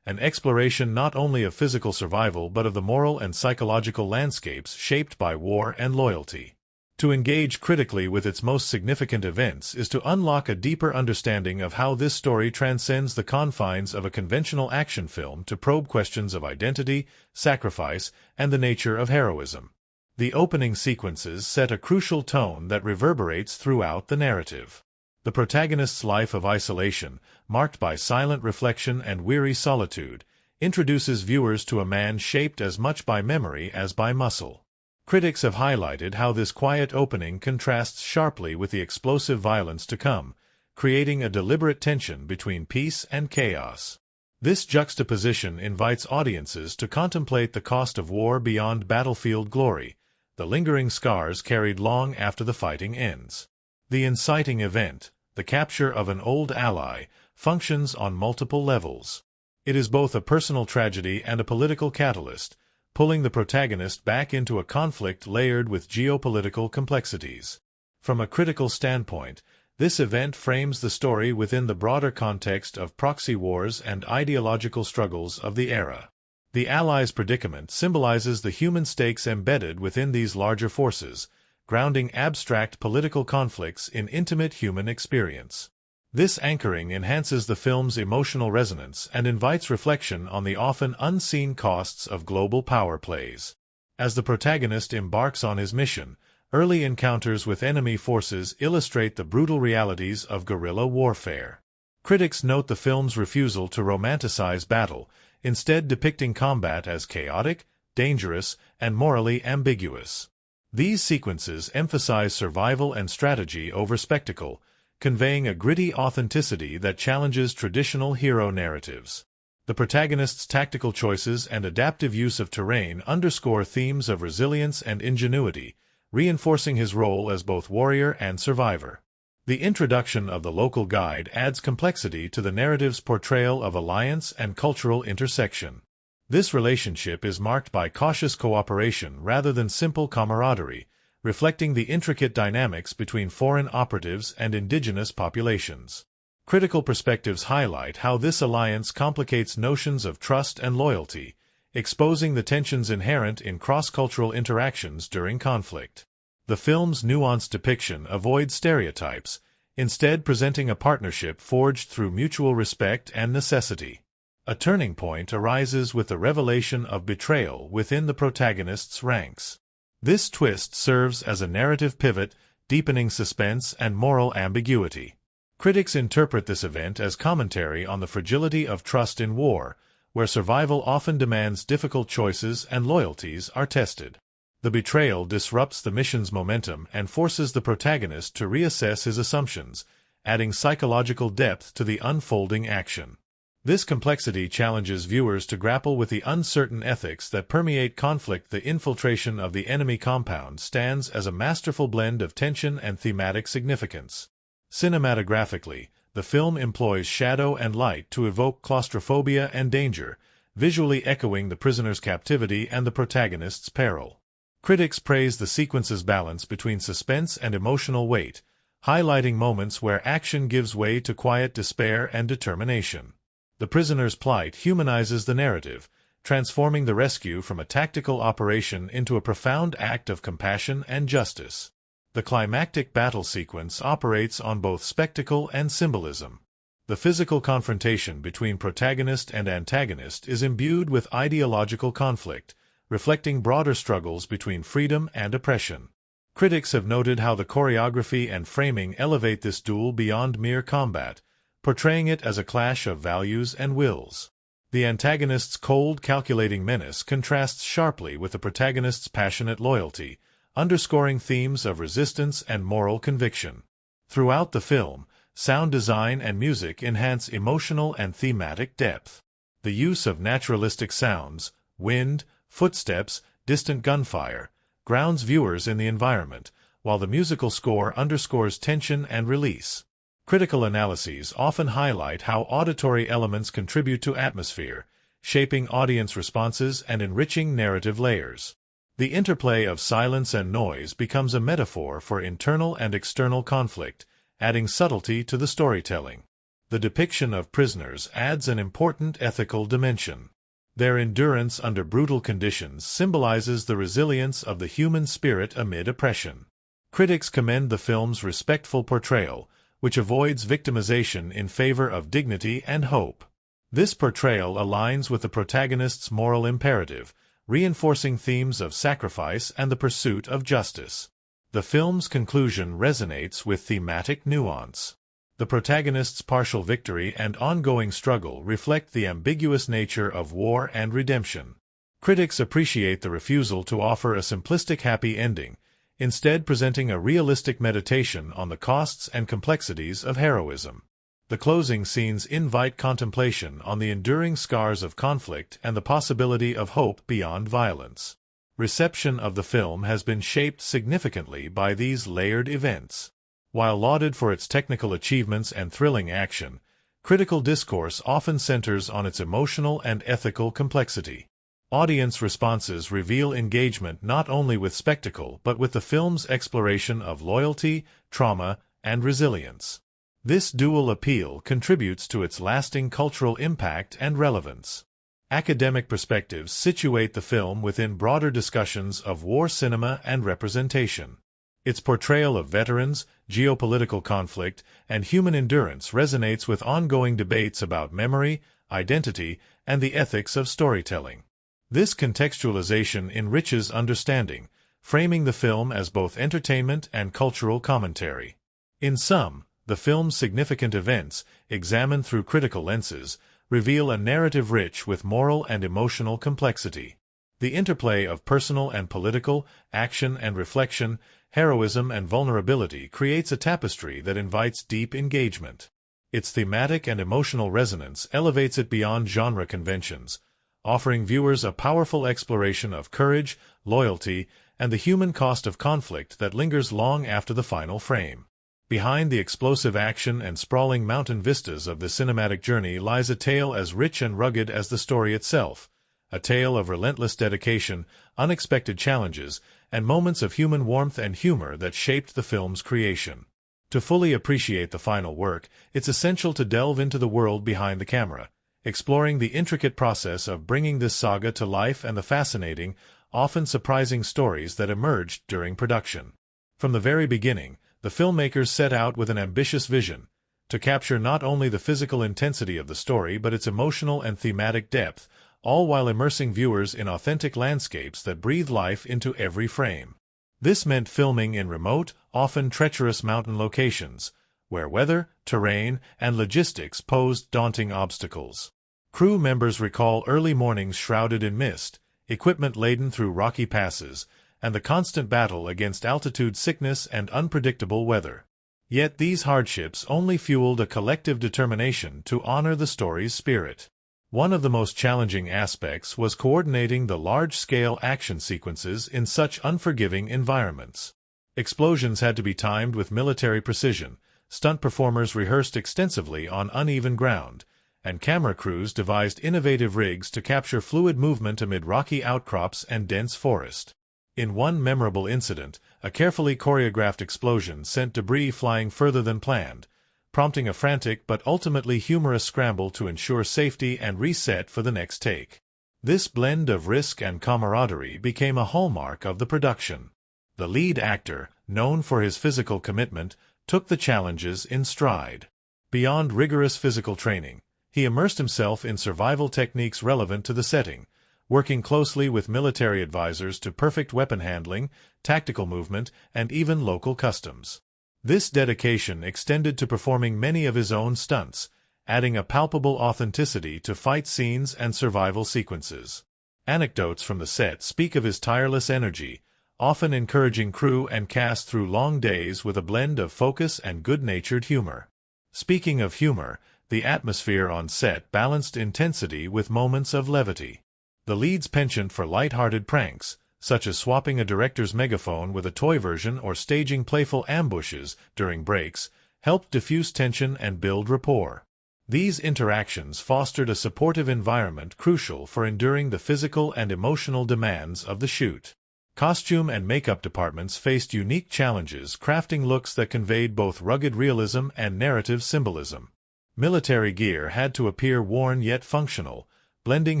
an exploration not only of physical survival but of the moral and psychological landscapes shaped by war and loyalty. To engage critically with its most significant events is to unlock a deeper understanding of how this story transcends the confines of a conventional action film to probe questions of identity, sacrifice, and the nature of heroism. The opening sequences set a crucial tone that reverberates throughout the narrative. The protagonist's life of isolation, marked by silent reflection and weary solitude, introduces viewers to a man shaped as much by memory as by muscle. Critics have highlighted how this quiet opening contrasts sharply with the explosive violence to come, creating a deliberate tension between peace and chaos. This juxtaposition invites audiences to contemplate the cost of war beyond battlefield glory, the lingering scars carried long after the fighting ends. The inciting event, the capture of an old ally, functions on multiple levels. It is both a personal tragedy and a political catalyst, pulling the protagonist back into a conflict layered with geopolitical complexities. From a critical standpoint, this event frames the story within the broader context of proxy wars and ideological struggles of the era. The Allies' predicament symbolizes the human stakes embedded within these larger forces, grounding abstract political conflicts in intimate human experience. This anchoring enhances the film's emotional resonance and invites reflection on the often unseen costs of global power plays. As the protagonist embarks on his mission, early encounters with enemy forces illustrate the brutal realities of guerrilla warfare. Critics note the film's refusal to romanticize battle, instead depicting combat as chaotic, dangerous, and morally ambiguous. These sequences emphasize survival and strategy over spectacle, conveying a gritty authenticity that challenges traditional hero narratives. The protagonist's tactical choices and adaptive use of terrain underscore themes of resilience and ingenuity, reinforcing his role as both warrior and survivor. The introduction of the local guide adds complexity to the narrative's portrayal of alliance and cultural intersection. This relationship is marked by cautious cooperation rather than simple camaraderie, reflecting the intricate dynamics between foreign operatives and indigenous populations. Critical perspectives highlight how this alliance complicates notions of trust and loyalty, exposing the tensions inherent in cross-cultural interactions during conflict. The film's nuanced depiction avoids stereotypes, instead presenting a partnership forged through mutual respect and necessity. A turning point arises with the revelation of betrayal within the protagonist's ranks. This twist serves as a narrative pivot, deepening suspense and moral ambiguity. Critics interpret this event as commentary on the fragility of trust in war, where survival often demands difficult choices and loyalties are tested. The betrayal disrupts the mission's momentum and forces the protagonist to reassess his assumptions, adding psychological depth to the unfolding action. This complexity challenges viewers to grapple with the uncertain ethics that permeate conflict. The infiltration of the enemy compound stands as a masterful blend of tension and thematic significance. Cinematographically, the film employs shadow and light to evoke claustrophobia and danger, visually echoing the prisoner's captivity and the protagonist's peril. Critics praise the sequence's balance between suspense and emotional weight, highlighting moments where action gives way to quiet despair and determination. The prisoner's plight humanizes the narrative, transforming the rescue from a tactical operation into a profound act of compassion and justice. The climactic battle sequence operates on both spectacle and symbolism. The physical confrontation between protagonist and antagonist is imbued with ideological conflict, reflecting broader struggles between freedom and oppression. Critics have noted how the choreography and framing elevate this duel beyond mere combat, portraying it as a clash of values and wills. The antagonist's cold, calculating menace contrasts sharply with the protagonist's passionate loyalty, underscoring themes of resistance and moral conviction. Throughout the film, sound design and music enhance emotional and thematic depth. The use of naturalistic sounds, wind, footsteps, distant gunfire, grounds viewers in the environment, while the musical score underscores tension and release. Critical analyses often highlight how auditory elements contribute to atmosphere, shaping audience responses and enriching narrative layers. The interplay of silence and noise becomes a metaphor for internal and external conflict, adding subtlety to the storytelling. The depiction of prisoners adds an important ethical dimension. Their endurance under brutal conditions symbolizes the resilience of the human spirit amid oppression. Critics commend the film's respectful portrayal, which avoids victimization in favor of dignity and hope. This portrayal aligns with the protagonist's moral imperative, reinforcing themes of sacrifice and the pursuit of justice. The film's conclusion resonates with thematic nuance. The protagonist's partial victory and ongoing struggle reflect the ambiguous nature of war and redemption. Critics appreciate the refusal to offer a simplistic happy ending, instead presenting a realistic meditation on the costs and complexities of heroism. The closing scenes invite contemplation on the enduring scars of conflict and the possibility of hope beyond violence. Reception of the film has been shaped significantly by these layered events. While lauded for its technical achievements and thrilling action, critical discourse often centers on its emotional and ethical complexity. Audience responses reveal engagement not only with spectacle but with the film's exploration of loyalty, trauma, and resilience. This dual appeal contributes to its lasting cultural impact and relevance. Academic perspectives situate the film within broader discussions of war cinema and representation. Its portrayal of veterans, geopolitical conflict, and human endurance resonates with ongoing debates about memory, identity, and the ethics of storytelling. This contextualization enriches understanding, framing the film as both entertainment and cultural commentary. In sum, the film's significant events, examined through critical lenses, reveal a narrative rich with moral and emotional complexity. The interplay of personal and political, action and reflection, heroism and vulnerability creates a tapestry that invites deep engagement. Its thematic and emotional resonance elevates it beyond genre conventions, offering viewers a powerful exploration of courage, loyalty, and the human cost of conflict that lingers long after the final frame. Behind the explosive action and sprawling mountain vistas of the cinematic journey lies a tale as rich and rugged as the story itself, a tale of relentless dedication, unexpected challenges, and moments of human warmth and humor that shaped the film's creation. To fully appreciate the final work, it's essential to delve into the world behind the camera, exploring the intricate process of bringing this saga to life and the fascinating, often surprising stories that emerged during production. From the very beginning, the filmmakers set out with an ambitious vision, to capture not only the physical intensity of the story but its emotional and thematic depth, all while immersing viewers in authentic landscapes that breathe life into every frame. This meant filming in remote, often treacherous mountain locations, where weather, terrain, and logistics posed daunting obstacles. Crew members recall early mornings shrouded in mist, equipment laden through rocky passes, and the constant battle against altitude sickness and unpredictable weather. Yet these hardships only fueled a collective determination to honor the story's spirit. One of the most challenging aspects was coordinating the large-scale action sequences in such unforgiving environments. Explosions had to be timed with military precision, stunt performers rehearsed extensively on uneven ground, and camera crews devised innovative rigs to capture fluid movement amid rocky outcrops and dense forest. In one memorable incident, a carefully choreographed explosion sent debris flying further than planned, prompting a frantic but ultimately humorous scramble to ensure safety and reset for the next take. This blend of risk and camaraderie became a hallmark of the production. The lead actor, known for his physical commitment, took the challenges in stride. Beyond rigorous physical training, he immersed himself in survival techniques relevant to the setting, working closely with military advisors to perfect weapon handling, tactical movement, and even local customs. This dedication extended to performing many of his own stunts, adding a palpable authenticity to fight scenes and survival sequences. Anecdotes from the set speak of his tireless energy, often encouraging crew and cast through long days with a blend of focus and good-natured humor. Speaking of humor, the atmosphere on set balanced intensity with moments of levity. The lead's penchant for light-hearted pranks, such as swapping a director's megaphone with a toy version or staging playful ambushes during breaks, helped diffuse tension and build rapport. These interactions fostered a supportive environment crucial for enduring the physical and emotional demands of the shoot. Costume and makeup departments faced unique challenges crafting looks that conveyed both rugged realism and narrative symbolism. Military gear had to appear worn yet functional, blending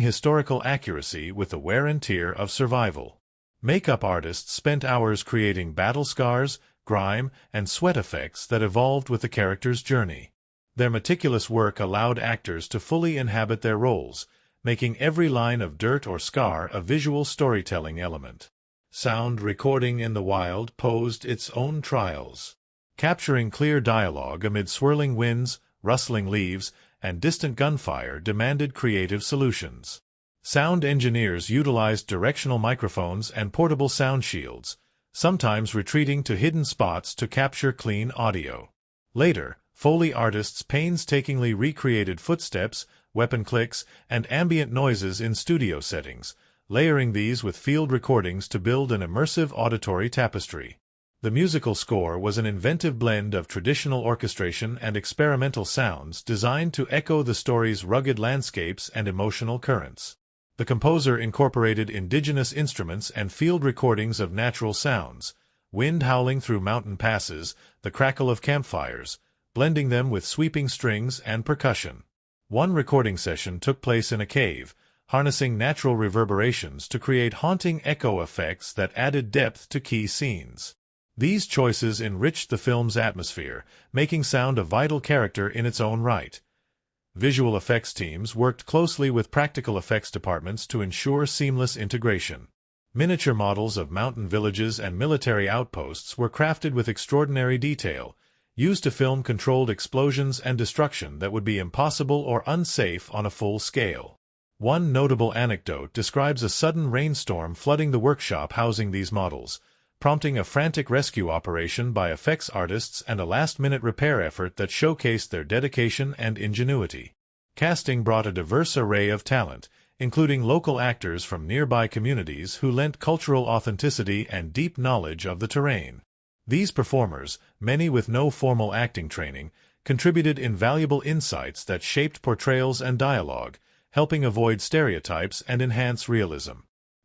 historical accuracy with the wear and tear of survival. Makeup artists spent hours creating battle scars, grime, and sweat effects that evolved with the character's journey. Their meticulous work allowed actors to fully inhabit their roles, making every line of dirt or scar a visual storytelling element. Sound recording in the wild posed its own trials. Capturing clear dialogue amid swirling winds, rustling leaves, and distant gunfire demanded creative solutions. Sound engineers utilized directional microphones and portable sound shields, sometimes retreating to hidden spots to capture clean audio. Later, Foley artists painstakingly recreated footsteps, weapon clicks, and ambient noises in studio settings, layering these with field recordings to build an immersive auditory tapestry. The musical score was an inventive blend of traditional orchestration and experimental sounds designed to echo the story's rugged landscapes and emotional currents. The composer incorporated indigenous instruments and field recordings of natural sounds, wind howling through mountain passes, the crackle of campfires, blending them with sweeping strings and percussion. One recording session took place in a cave, harnessing natural reverberations to create haunting echo effects that added depth to key scenes. These choices enriched the film's atmosphere, making sound a vital character in its own right. Visual effects teams worked closely with practical effects departments to ensure seamless integration. Miniature models of mountain villages and military outposts were crafted with extraordinary detail, used to film controlled explosions and destruction that would be impossible or unsafe on a full scale. One notable anecdote describes a sudden rainstorm flooding the workshop housing these models, prompting a frantic rescue operation by effects artists and a last-minute repair effort that showcased their dedication and ingenuity. Casting brought a diverse array of talent, including local actors from nearby communities who lent cultural authenticity and deep knowledge of the terrain. These performers, many with no formal acting training, contributed invaluable insights that shaped portrayals and dialogue, helping avoid stereotypes and enhance realism.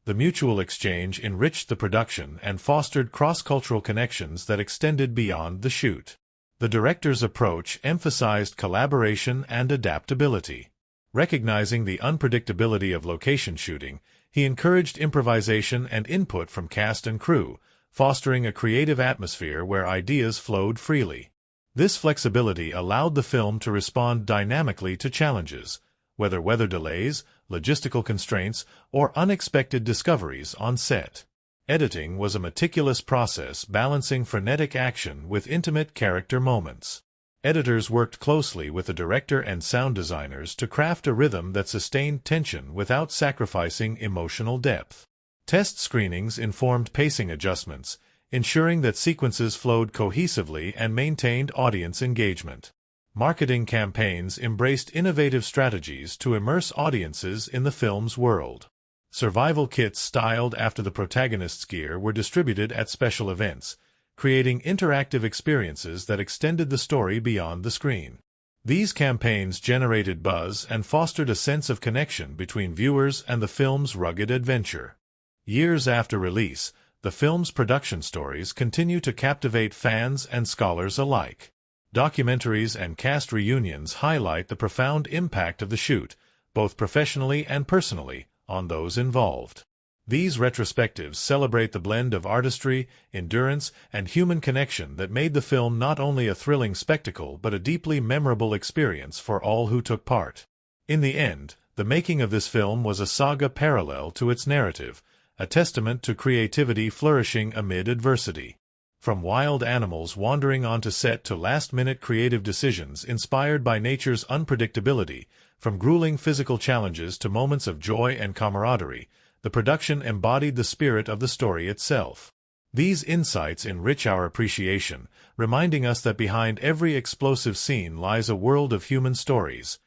The mutual exchange enriched the production and fostered cross-cultural connections that extended beyond the shoot. The director's approach emphasized collaboration and adaptability. Recognizing the unpredictability of location shooting, he encouraged improvisation and input from cast and crew, fostering a creative atmosphere where ideas flowed freely. This flexibility allowed the film to respond dynamically to challenges, whether weather delays, logistical constraints, or unexpected discoveries on set. Editing was a meticulous process balancing frenetic action with intimate character moments. Editors worked closely with the director and sound designers to craft a rhythm that sustained tension without sacrificing emotional depth. Test screenings informed pacing adjustments, ensuring that sequences flowed cohesively and maintained audience engagement. Marketing campaigns embraced innovative strategies to immerse audiences in the film's world. Survival kits styled after the protagonist's gear were distributed at special events, creating interactive experiences that extended the story beyond the screen. These campaigns generated buzz and fostered a sense of connection between viewers and the film's rugged adventure. Years after release, the film's production stories continue to captivate fans and scholars alike. Documentaries and cast reunions highlight the profound impact of the shoot, both professionally and personally, on those involved. These retrospectives celebrate the blend of artistry, endurance, and human connection that made the film not only a thrilling spectacle but a deeply memorable experience for all who took part. In the end, the making of this film was a saga parallel to its narrative, a testament to creativity flourishing amid adversity. From wild animals wandering onto set to last-minute creative decisions inspired by nature's unpredictability, from grueling physical challenges to moments of joy and camaraderie, the production embodied the spirit of the story itself. These insights enrich our appreciation, reminding us that behind every explosive scene lies a world of human stories,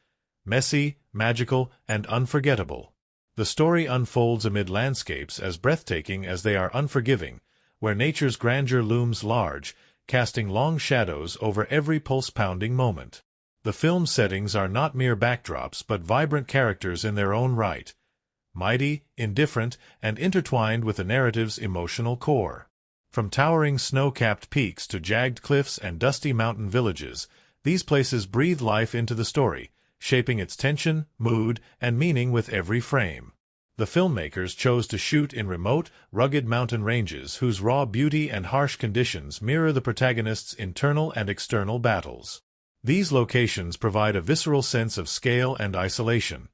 messy, magical, and unforgettable. The story unfolds amid landscapes as breathtaking as they are unforgiving, where nature's grandeur looms large, casting long shadows over every pulse-pounding moment. The film's settings are not mere backdrops but vibrant characters in their own right, mighty, indifferent, and intertwined with the narrative's emotional core. From towering snow-capped peaks to jagged cliffs and dusty mountain villages, these places breathe life into the story, shaping its tension, mood, and meaning with every frame. The filmmakers chose to shoot in remote, rugged mountain ranges whose raw beauty and harsh conditions mirror the protagonist's internal and external battles. These locations provide a visceral sense of scale and isolation,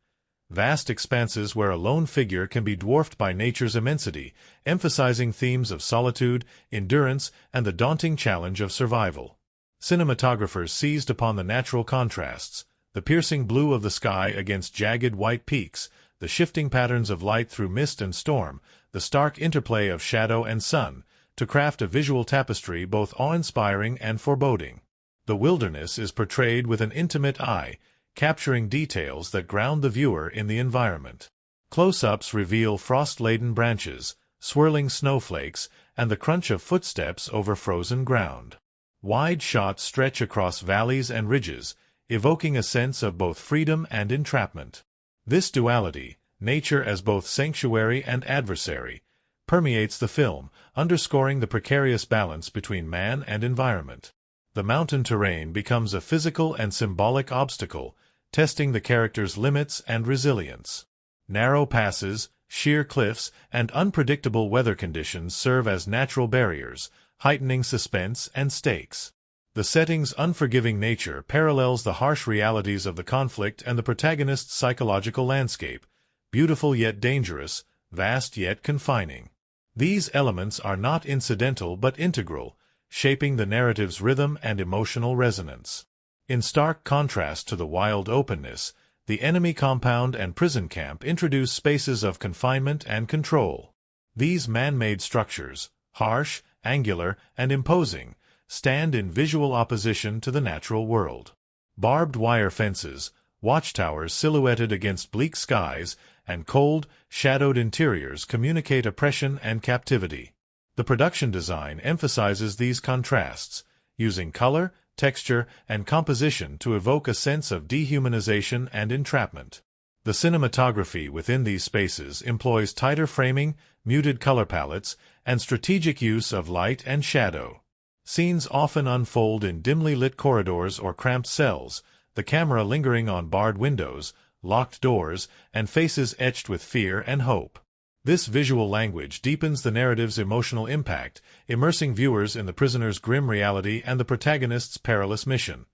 vast expanses where a lone figure can be dwarfed by nature's immensity, emphasizing themes of solitude, endurance, and the daunting challenge of survival. Cinematographers seized upon the natural contrasts, the piercing blue of the sky against jagged white peaks, the shifting patterns of light through mist and storm, the stark interplay of shadow and sun, to craft a visual tapestry both awe-inspiring and foreboding. The wilderness is portrayed with an intimate eye, capturing details that ground the viewer in the environment. Close-ups reveal frost-laden branches, swirling snowflakes, and the crunch of footsteps over frozen ground. Wide shots stretch across valleys and ridges, evoking a sense of both freedom and entrapment. This duality, nature as both sanctuary and adversary, permeates the film, underscoring the precarious balance between man and environment. The mountain terrain becomes a physical and symbolic obstacle, testing the character's limits and resilience. Narrow passes, sheer cliffs, and unpredictable weather conditions serve as natural barriers, heightening suspense and stakes. The setting's unforgiving nature parallels the harsh realities of the conflict and the protagonist's psychological landscape, beautiful yet dangerous, vast yet confining. These elements are not incidental but integral, shaping the narrative's rhythm and emotional resonance. In stark contrast to the wild openness, the enemy compound and prison camp introduce spaces of confinement and control. These man-made structures, harsh, angular, and imposing, stand in visual opposition to the natural world. Barbed wire fences, watchtowers silhouetted against bleak skies, and cold, shadowed interiors communicate oppression and captivity. The production design emphasizes these contrasts, using color, texture, and composition to evoke a sense of dehumanization and entrapment. The cinematography within these spaces employs tighter framing, muted color palettes, and strategic use of light and shadow. Scenes often unfold in dimly lit corridors or cramped cells, the camera lingering on barred windows, locked doors, and faces etched with fear and hope. This visual language deepens the narrative's emotional impact, immersing viewers in the prisoner's grim reality and the protagonist's perilous mission.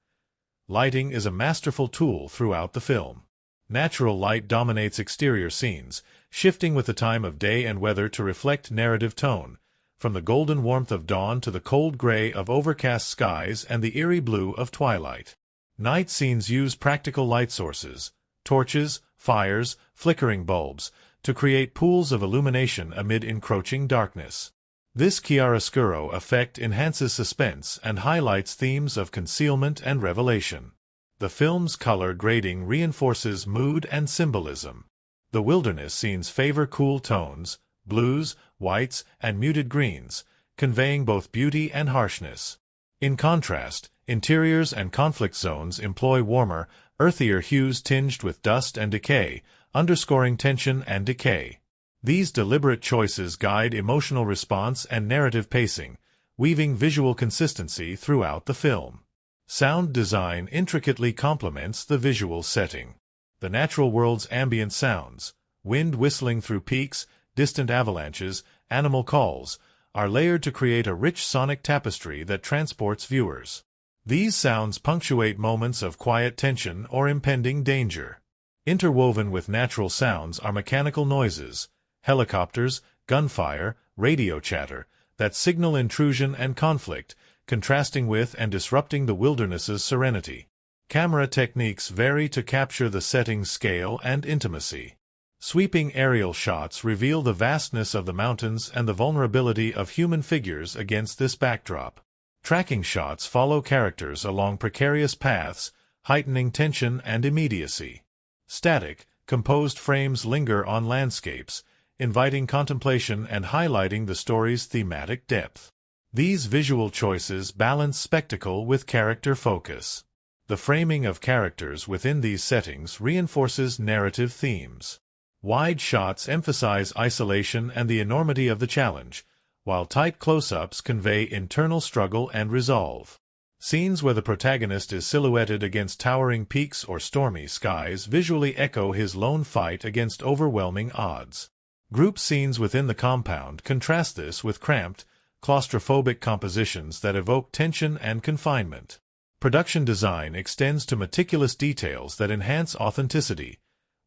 Lighting is a masterful tool throughout the film. Natural light dominates exterior scenes, shifting with the time of day and weather to reflect narrative tone, from the golden warmth of dawn to the cold gray of overcast skies and the eerie blue of twilight. Night scenes use practical light sources, torches, fires, flickering bulbs, to create pools of illumination amid encroaching darkness. This chiaroscuro effect enhances suspense and highlights themes of concealment and revelation. The film's color grading reinforces mood and symbolism. The wilderness scenes favor cool tones, blues, whites, and muted greens, conveying both beauty and harshness. In contrast, interiors and conflict zones employ warmer, earthier hues tinged with dust and decay, underscoring tension and decay. These deliberate choices guide emotional response and narrative pacing, weaving visual consistency throughout the film. Sound design intricately complements the visual setting. The natural world's ambient sounds, wind whistling through peaks, distant avalanches, animal calls, are layered to create a rich sonic tapestry that transports viewers. These sounds punctuate moments of quiet tension or impending danger. Interwoven with natural sounds are mechanical noises, helicopters, gunfire, radio chatter, that signal intrusion and conflict, contrasting with and disrupting the wilderness's serenity. Camera techniques vary to capture the setting's scale and intimacy. Sweeping aerial shots reveal the vastness of the mountains and the vulnerability of human figures against this backdrop. Tracking shots follow characters along precarious paths, heightening tension and immediacy. Static, composed frames linger on landscapes, inviting contemplation and highlighting the story's thematic depth. These visual choices balance spectacle with character focus. The framing of characters within these settings reinforces narrative themes. Wide shots emphasize isolation and the enormity of the challenge, while tight close-ups convey internal struggle and resolve. Scenes where the protagonist is silhouetted against towering peaks or stormy skies visually echo his lone fight against overwhelming odds. Group scenes within the compound contrast this with cramped, claustrophobic compositions that evoke tension and confinement. Production design extends to meticulous details that enhance authenticity.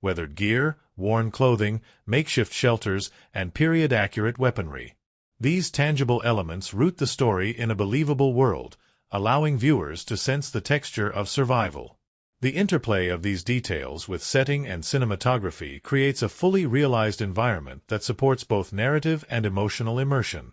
Weathered gear, worn clothing, makeshift shelters, and period-accurate weaponry. These tangible elements root the story in a believable world, allowing viewers to sense the texture of survival. The interplay of these details with setting and cinematography creates a fully realized environment that supports both narrative and emotional immersion.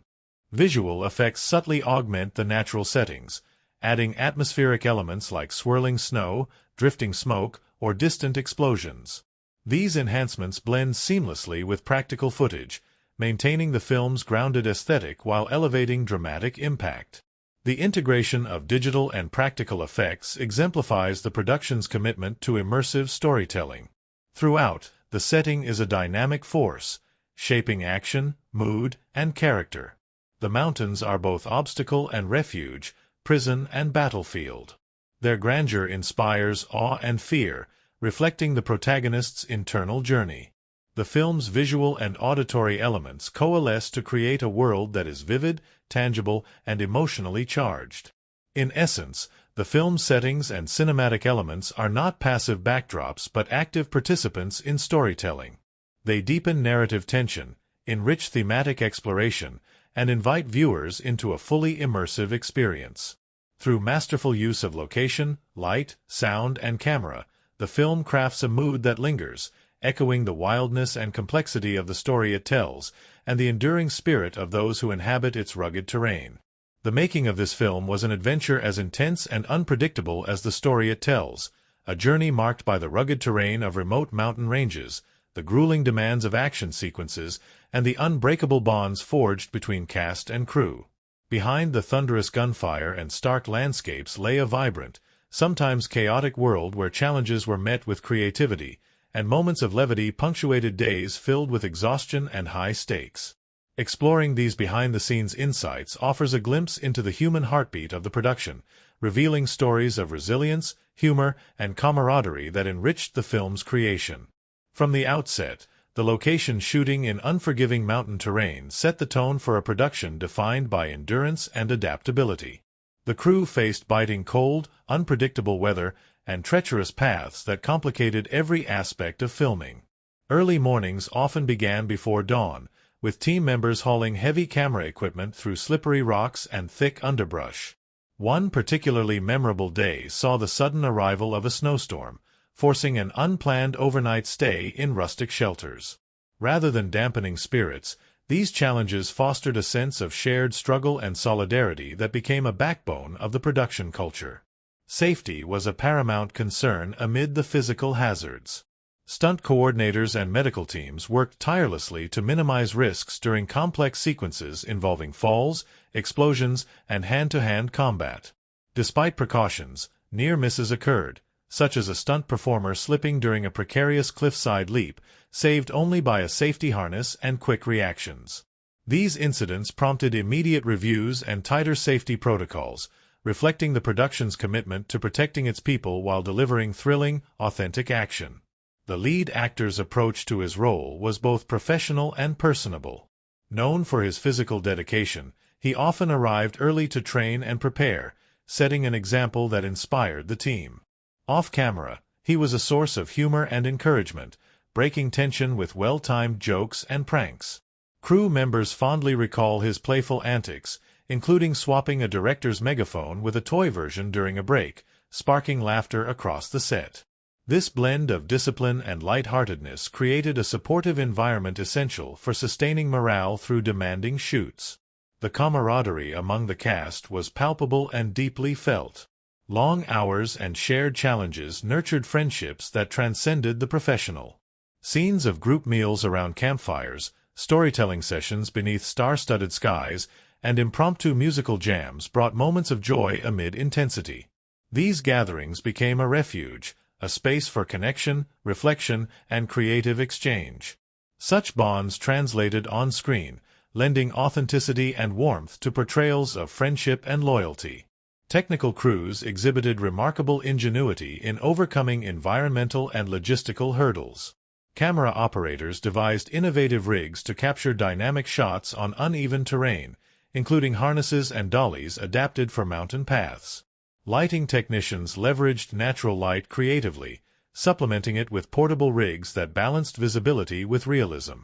Visual effects subtly augment the natural settings, adding atmospheric elements like swirling snow, drifting smoke, or distant explosions. These enhancements blend seamlessly with practical footage, maintaining the film's grounded aesthetic while elevating dramatic impact. The integration of digital and practical effects exemplifies the production's commitment to immersive storytelling. Throughout, the setting is a dynamic force, shaping action, mood, and character. The mountains are both obstacle and refuge, prison and battlefield. Their grandeur inspires awe and fear, reflecting the protagonist's internal journey. The film's visual and auditory elements coalesce to create a world that is vivid, tangible, and emotionally charged. In essence, the film's settings and cinematic elements are not passive backdrops but active participants in storytelling. They deepen narrative tension, enrich thematic exploration, and invite viewers into a fully immersive experience. Through masterful use of location, light, sound, and camera, the film crafts a mood that lingers, echoing the wildness and complexity of the story it tells, and the enduring spirit of those who inhabit its rugged terrain. The making of this film was an adventure as intense and unpredictable as the story it tells, a journey marked by the rugged terrain of remote mountain ranges, the grueling demands of action sequences, and the unbreakable bonds forged between cast and crew. Behind the thunderous gunfire and stark landscapes lay a vibrant, sometimes chaotic world where challenges were met with creativity, and moments of levity punctuated days filled with exhaustion and high stakes. Exploring these behind-the-scenes insights offers a glimpse into the human heartbeat of the production, revealing stories of resilience, humor, and camaraderie that enriched the film's creation. From the outset, The location shooting in unforgiving mountain terrain set the tone for a production defined by endurance and adaptability. The crew faced biting cold, unpredictable weather, and treacherous paths that complicated every aspect of filming. Early mornings often began before dawn, with team members hauling heavy camera equipment through slippery rocks and thick underbrush. One particularly memorable day saw the sudden arrival of a snowstorm, forcing an unplanned overnight stay in rustic shelters. Rather than dampening spirits, these challenges fostered a sense of shared struggle and solidarity that became a backbone of the production culture. Safety was a paramount concern amid the physical hazards. Stunt coordinators and medical teams worked tirelessly to minimize risks during complex sequences involving falls, explosions, and hand-to-hand combat. Despite precautions, near misses occurred, such as a stunt performer slipping during a precarious cliffside leap, saved only by a safety harness and quick reactions. These incidents prompted immediate reviews and tighter safety protocols, reflecting the production's commitment to protecting its people while delivering thrilling, authentic action. The lead actor's approach to his role was both professional and personable. Known for his physical dedication, he often arrived early to train and prepare, setting an example that inspired the team. Off-camera, he was a source of humor and encouragement, breaking tension with well-timed jokes and pranks. Crew members fondly recall his playful antics, including swapping a director's megaphone with a toy version during a break, sparking laughter across the set. This blend of discipline and lightheartedness created a supportive environment essential for sustaining morale through demanding shoots. The camaraderie among the cast was palpable and deeply felt. Long hours and shared challenges nurtured friendships that transcended the professional. Scenes of group meals around campfires, storytelling sessions beneath star-studded skies, and impromptu musical jams brought moments of joy amid intensity. These gatherings became a refuge, a space for connection, reflection, and creative exchange. Such bonds translated on screen, lending authenticity and warmth to portrayals of friendship and loyalty. Technical crews exhibited remarkable ingenuity in overcoming environmental and logistical hurdles. Camera operators devised innovative rigs to capture dynamic shots on uneven terrain, including harnesses and dollies adapted for mountain paths. Lighting technicians leveraged natural light creatively, supplementing it with portable rigs that balanced visibility with realism.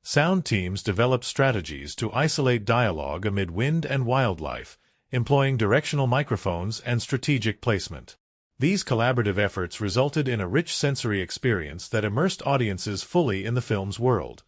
Sound teams developed strategies to isolate dialogue amid wind and wildlife, employing directional microphones and strategic placement. These collaborative efforts resulted in a rich sensory experience that immersed audiences fully in the film's world.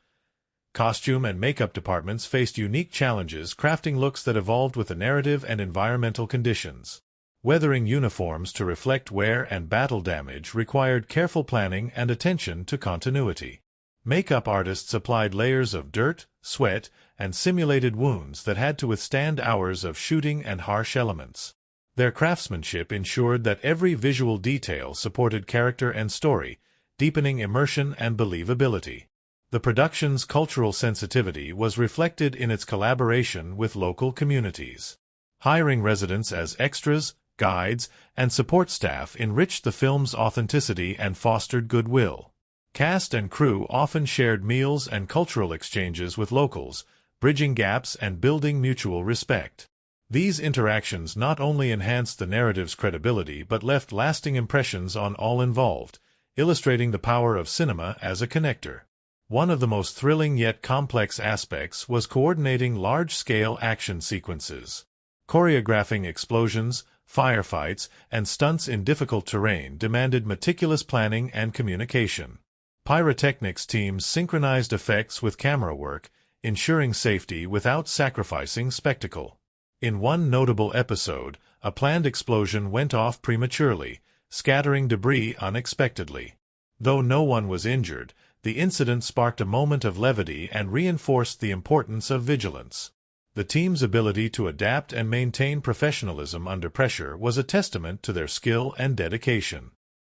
Costume and makeup departments faced unique challenges crafting looks that evolved with the narrative and environmental conditions. Weathering uniforms to reflect wear and battle damage required careful planning and attention to continuity. Makeup artists applied layers of dirt, sweat, and simulated wounds that had to withstand hours of shooting and harsh elements. Their craftsmanship ensured that every visual detail supported character and story, deepening immersion and believability. The production's cultural sensitivity was reflected in its collaboration with local communities. Hiring residents as extras, guides, and support staff enriched the film's authenticity and fostered goodwill. Cast and crew often shared meals and cultural exchanges with locals, bridging gaps and building mutual respect. These interactions not only enhanced the narrative's credibility but left lasting impressions on all involved, illustrating the power of cinema as a connector. One of the most thrilling yet complex aspects was coordinating large-scale action sequences. Choreographing explosions, firefights, and stunts in difficult terrain demanded meticulous planning and communication. Pyrotechnics teams synchronized effects with camera work, ensuring safety without sacrificing spectacle. In one notable episode, a planned explosion went off prematurely, scattering debris unexpectedly. Though no one was injured, the incident sparked a moment of levity and reinforced the importance of vigilance. The team's ability to adapt and maintain professionalism under pressure was a testament to their skill and dedication.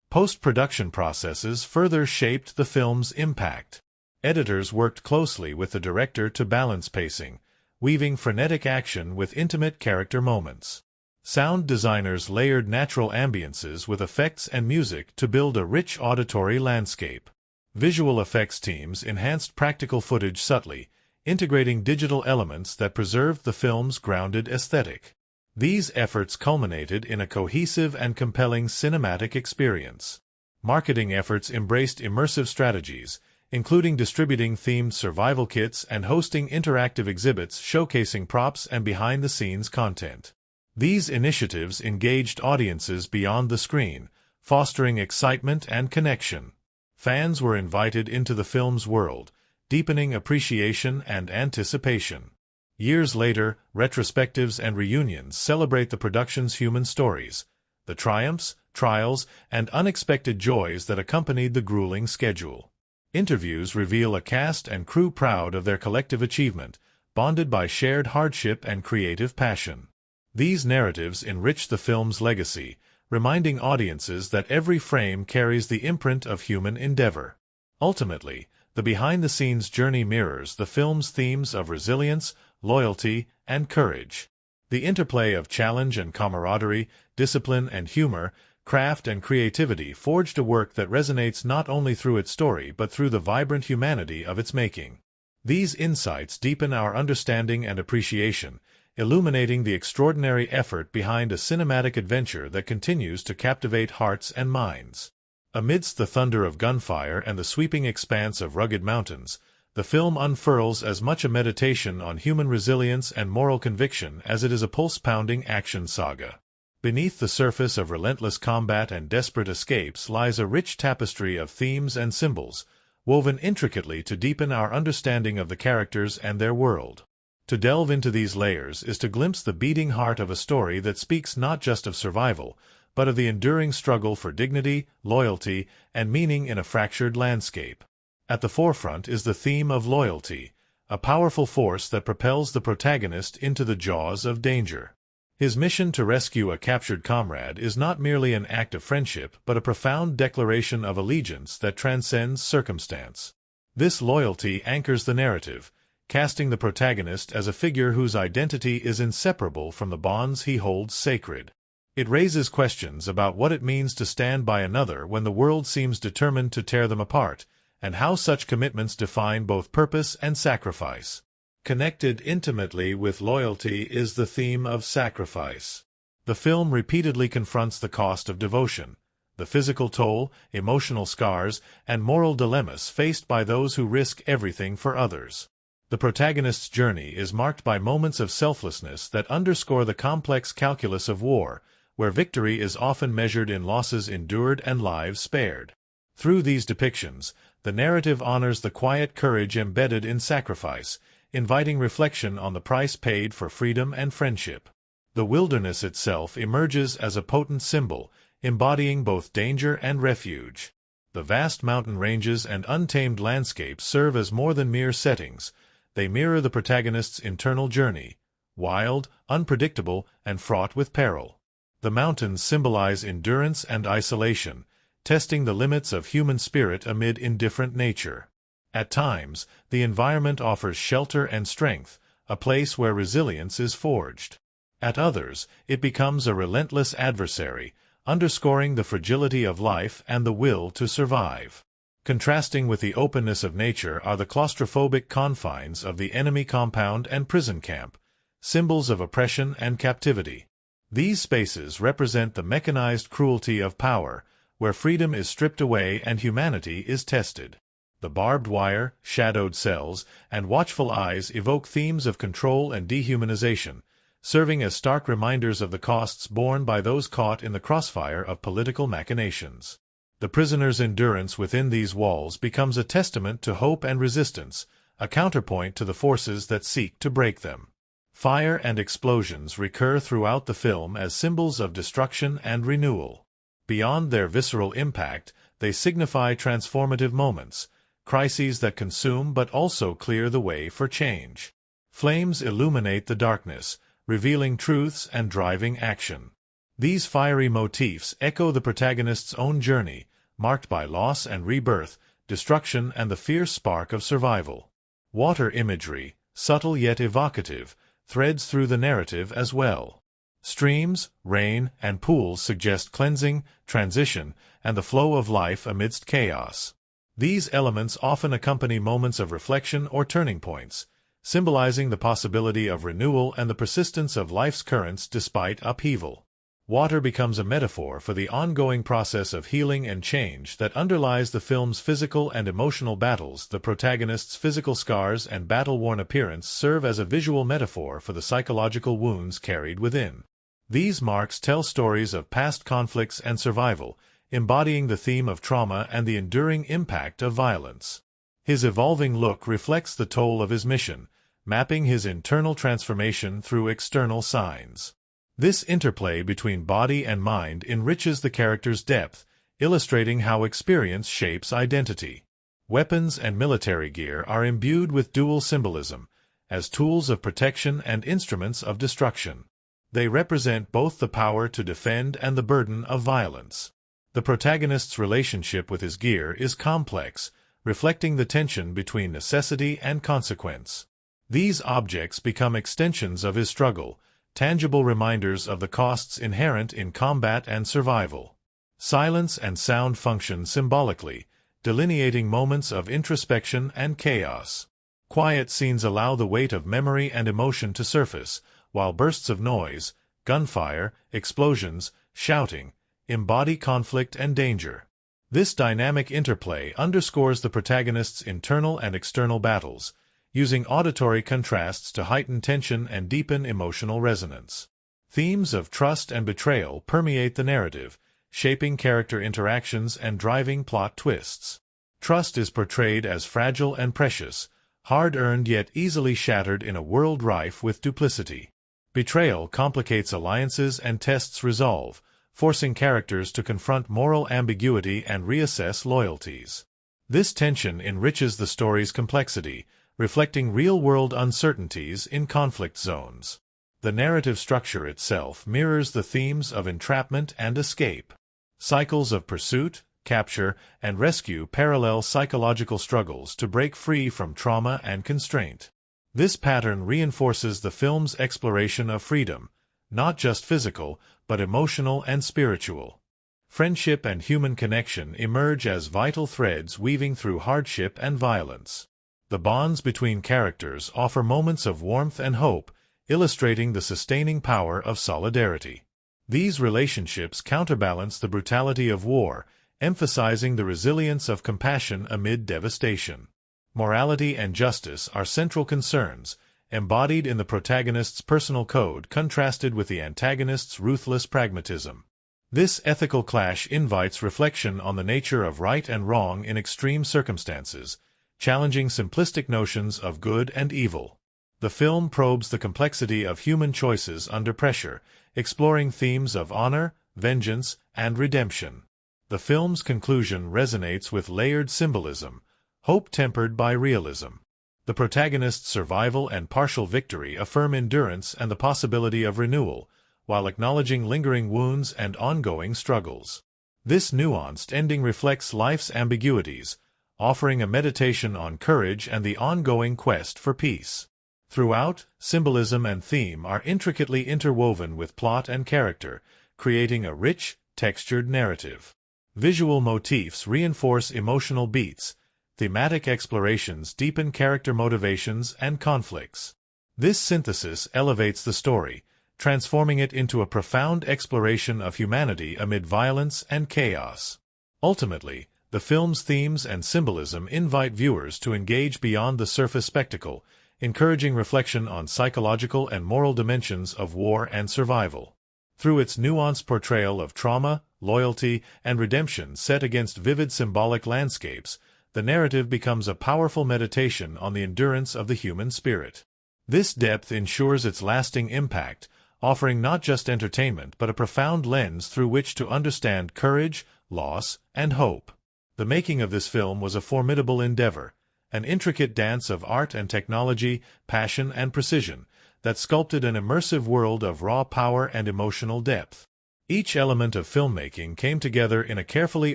Post-production processes further shaped the film's impact. Editors worked closely with the director to balance pacing, weaving frenetic action with intimate character moments. Sound designers layered natural ambiances with effects and music to build a rich auditory landscape. Visual effects teams enhanced practical footage subtly, integrating digital elements that preserved the film's grounded aesthetic. These efforts culminated in a cohesive and compelling cinematic experience. Marketing efforts embraced immersive strategies, including distributing themed survival kits and hosting interactive exhibits showcasing props and behind-the-scenes content. These initiatives engaged audiences beyond the screen, fostering excitement and connection. Fans were invited into the film's world, deepening appreciation and anticipation. Years later, retrospectives and reunions celebrate the production's human stories, the triumphs, trials, and unexpected joys that accompanied the grueling schedule. Interviews reveal a cast and crew proud of their collective achievement, bonded by shared hardship and creative passion. These narratives enrich the film's legacy, reminding audiences that every frame carries the imprint of human endeavor. Ultimately, the behind-the-scenes journey mirrors the film's themes of resilience, loyalty, and courage. The interplay of challenge and camaraderie, discipline and humor, craft and creativity forged a work that resonates not only through its story but through the vibrant humanity of its making. These insights deepen our understanding and appreciation, illuminating the extraordinary effort behind a cinematic adventure that continues to captivate hearts and minds. Amidst the thunder of gunfire and the sweeping expanse of rugged mountains, the film unfurls as much a meditation on human resilience and moral conviction as it is a pulse-pounding action saga. Beneath the surface of relentless combat and desperate escapes lies a rich tapestry of themes and symbols, woven intricately to deepen our understanding of the characters and their world. To delve into these layers is to glimpse the beating heart of a story that speaks not just of survival, but of the enduring struggle for dignity, loyalty, and meaning in a fractured landscape. At the forefront is the theme of loyalty, a powerful force that propels the protagonist into the jaws of danger. His mission to rescue a captured comrade is not merely an act of friendship but a profound declaration of allegiance that transcends circumstance. This loyalty anchors the narrative, casting the protagonist as a figure whose identity is inseparable from the bonds he holds sacred. It raises questions about what it means to stand by another when the world seems determined to tear them apart, and how such commitments define both purpose and sacrifice. Connected intimately with loyalty is the theme of sacrifice. The film repeatedly confronts the cost of devotion, the physical toll, emotional scars, and moral dilemmas faced by those who risk everything for others. The protagonist's journey is marked by moments of selflessness that underscore the complex calculus of war, where victory is often measured in losses endured and lives spared. Through these depictions, the narrative honors the quiet courage embedded in sacrifice, inviting reflection on the price paid for freedom and friendship. The wilderness itself emerges as a potent symbol, embodying both danger and refuge. The vast mountain ranges and untamed landscapes serve as more than mere settings. They mirror the protagonist's internal journey, wild, unpredictable, and fraught with peril. The mountains symbolize endurance and isolation, testing the limits of human spirit amid indifferent nature. At times, the environment offers shelter and strength, a place where resilience is forged. At others, it becomes a relentless adversary, underscoring the fragility of life and the will to survive. Contrasting with the openness of nature are the claustrophobic confines of the enemy compound and prison camp, symbols of oppression and captivity. These spaces represent the mechanized cruelty of power, where freedom is stripped away and humanity is tested. The barbed wire, shadowed cells, and watchful eyes evoke themes of control and dehumanization, serving as stark reminders of the costs borne by those caught in the crossfire of political machinations. The prisoner's endurance within these walls becomes a testament to hope and resistance, a counterpoint to the forces that seek to break them. Fire and explosions recur throughout the film as symbols of destruction and renewal. Beyond their visceral impact, they signify transformative moments, crises that consume but also clear the way for change. Flames illuminate the darkness, revealing truths and driving action. These fiery motifs echo the protagonist's own journey, marked by loss and rebirth, destruction and the fierce spark of survival. Water imagery, subtle yet evocative, threads through the narrative as well. Streams, rain, and pools suggest cleansing, transition, and the flow of life amidst chaos. These elements often accompany moments of reflection or turning points, symbolizing the possibility of renewal and the persistence of life's currents despite upheaval. Water becomes a metaphor for the ongoing process of healing and change that underlies the film's physical and emotional battles. The protagonist's physical scars and battle-worn appearance serve as a visual metaphor for the psychological wounds carried within. These marks tell stories of past conflicts and survival, embodying the theme of trauma and the enduring impact of violence. His evolving look reflects the toll of his mission, mapping his internal transformation through external signs. This interplay between body and mind enriches the character's depth, illustrating how experience shapes identity. Weapons and military gear are imbued with dual symbolism, as tools of protection and instruments of destruction. They represent both the power to defend and the burden of violence. The protagonist's relationship with his gear is complex, reflecting the tension between necessity and consequence. These objects become extensions of his struggle, tangible reminders of the costs inherent in combat and survival. Silence and sound function symbolically, delineating moments of introspection and chaos. Quiet scenes allow the weight of memory and emotion to surface, while bursts of noise, gunfire, explosions, shouting, embody conflict and danger. This dynamic interplay underscores the protagonist's internal and external battles, using auditory contrasts to heighten tension and deepen emotional resonance. Themes of trust and betrayal permeate the narrative, shaping character interactions and driving plot twists. Trust is portrayed as fragile and precious, hard-earned yet easily shattered in a world rife with duplicity. Betrayal complicates alliances and tests resolve, forcing characters to confront moral ambiguity and reassess loyalties. This tension enriches the story's complexity, reflecting real-world uncertainties in conflict zones. The narrative structure itself mirrors the themes of entrapment and escape. Cycles of pursuit, capture, and rescue parallel psychological struggles to break free from trauma and constraint. This pattern reinforces the film's exploration of freedom, not just physical, but emotional and spiritual. Friendship and human connection emerge as vital threads weaving through hardship and violence. The bonds between characters offer moments of warmth and hope, illustrating the sustaining power of solidarity. These relationships counterbalance the brutality of war, emphasizing the resilience of compassion amid devastation. Morality and justice are central concerns, embodied in the protagonist's personal code contrasted with the antagonist's ruthless pragmatism. This ethical clash invites reflection on the nature of right and wrong in extreme circumstances, challenging simplistic notions of good and evil. The film probes the complexity of human choices under pressure, exploring themes of honor, vengeance, and redemption. The film's conclusion resonates with layered symbolism, hope tempered by realism. The protagonist's survival and partial victory affirm endurance and the possibility of renewal, while acknowledging lingering wounds and ongoing struggles. This nuanced ending reflects life's ambiguities, offering a meditation on courage and the ongoing quest for peace. Throughout, symbolism and theme are intricately interwoven with plot and character, creating a rich, textured narrative. Visual motifs reinforce emotional beats, thematic explorations deepen character motivations and conflicts. This synthesis elevates the story, transforming it into a profound exploration of humanity amid violence and chaos. Ultimately, the film's themes and symbolism invite viewers to engage beyond the surface spectacle, encouraging reflection on psychological and moral dimensions of war and survival. Through its nuanced portrayal of trauma, loyalty, and redemption set against vivid symbolic landscapes, the narrative becomes a powerful meditation on the endurance of the human spirit. This depth ensures its lasting impact, offering not just entertainment but a profound lens through which to understand courage, loss, and hope. The making of this film was a formidable endeavor, an intricate dance of art and technology, passion and precision, that sculpted an immersive world of raw power and emotional depth. Each element of filmmaking came together in a carefully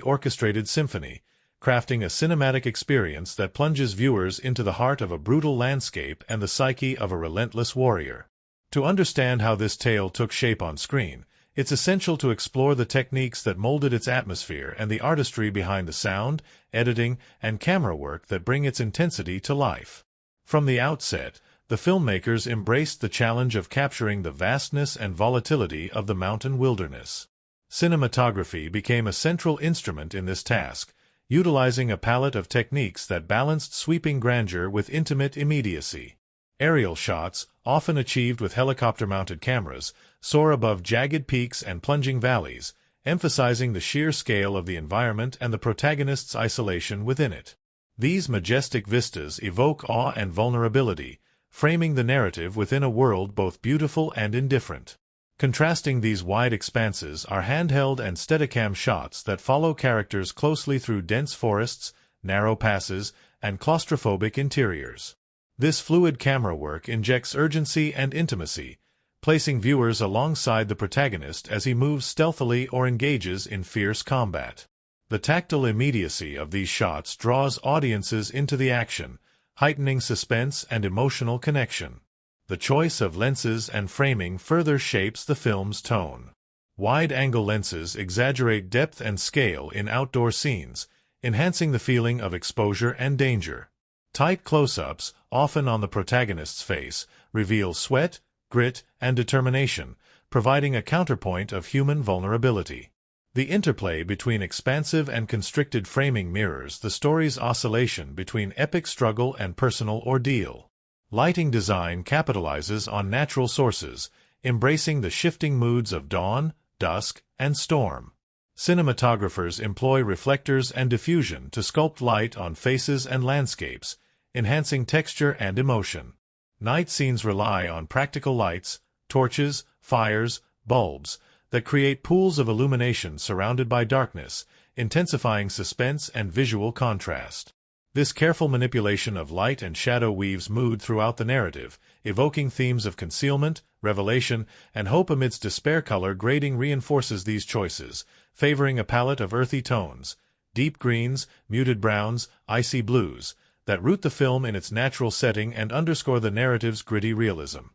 orchestrated symphony, crafting a cinematic experience that plunges viewers into the heart of a brutal landscape and the psyche of a relentless warrior. To understand how this tale took shape on screen, It's essential to explore the techniques that molded its atmosphere and the artistry behind the sound, editing, and camera work that bring its intensity to life. From the outset, the filmmakers embraced the challenge of capturing the vastness and volatility of the mountain wilderness. Cinematography became a central instrument in this task, utilizing a palette of techniques that balanced sweeping grandeur with intimate immediacy. Aerial shots, often achieved with helicopter-mounted cameras, soar above jagged peaks and plunging valleys, emphasizing the sheer scale of the environment and the protagonist's isolation within it. These majestic vistas evoke awe and vulnerability, framing the narrative within a world both beautiful and indifferent. Contrasting these wide expanses are handheld and Steadicam shots that follow characters closely through dense forests, narrow passes, and claustrophobic interiors. This fluid camera work injects urgency and intimacy, placing viewers alongside the protagonist as he moves stealthily or engages in fierce combat. The tactile immediacy of these shots draws audiences into the action, heightening suspense and emotional connection. The choice of lenses and framing further shapes the film's tone. Wide-angle lenses exaggerate depth and scale in outdoor scenes, enhancing the feeling of exposure and danger. Tight close-ups, often on the protagonist's face, reveal sweat, grit, and determination, providing a counterpoint of human vulnerability. The interplay between expansive and constricted framing mirrors the story's oscillation between epic struggle and personal ordeal. Lighting design capitalizes on natural sources, embracing the shifting moods of dawn, dusk, and storm. Cinematographers employ reflectors and diffusion to sculpt light on faces and landscapes, enhancing texture and emotion. Night scenes rely on practical lights, torches, fires, bulbs, that create pools of illumination surrounded by darkness, intensifying suspense and visual contrast. This careful manipulation of light and shadow weaves mood throughout the narrative, evoking themes of concealment, revelation, and hope amidst despair. Color grading reinforces these choices, favoring a palette of earthy tones, deep greens, muted browns, icy blues, that root the film in its natural setting and underscore the narrative's gritty realism.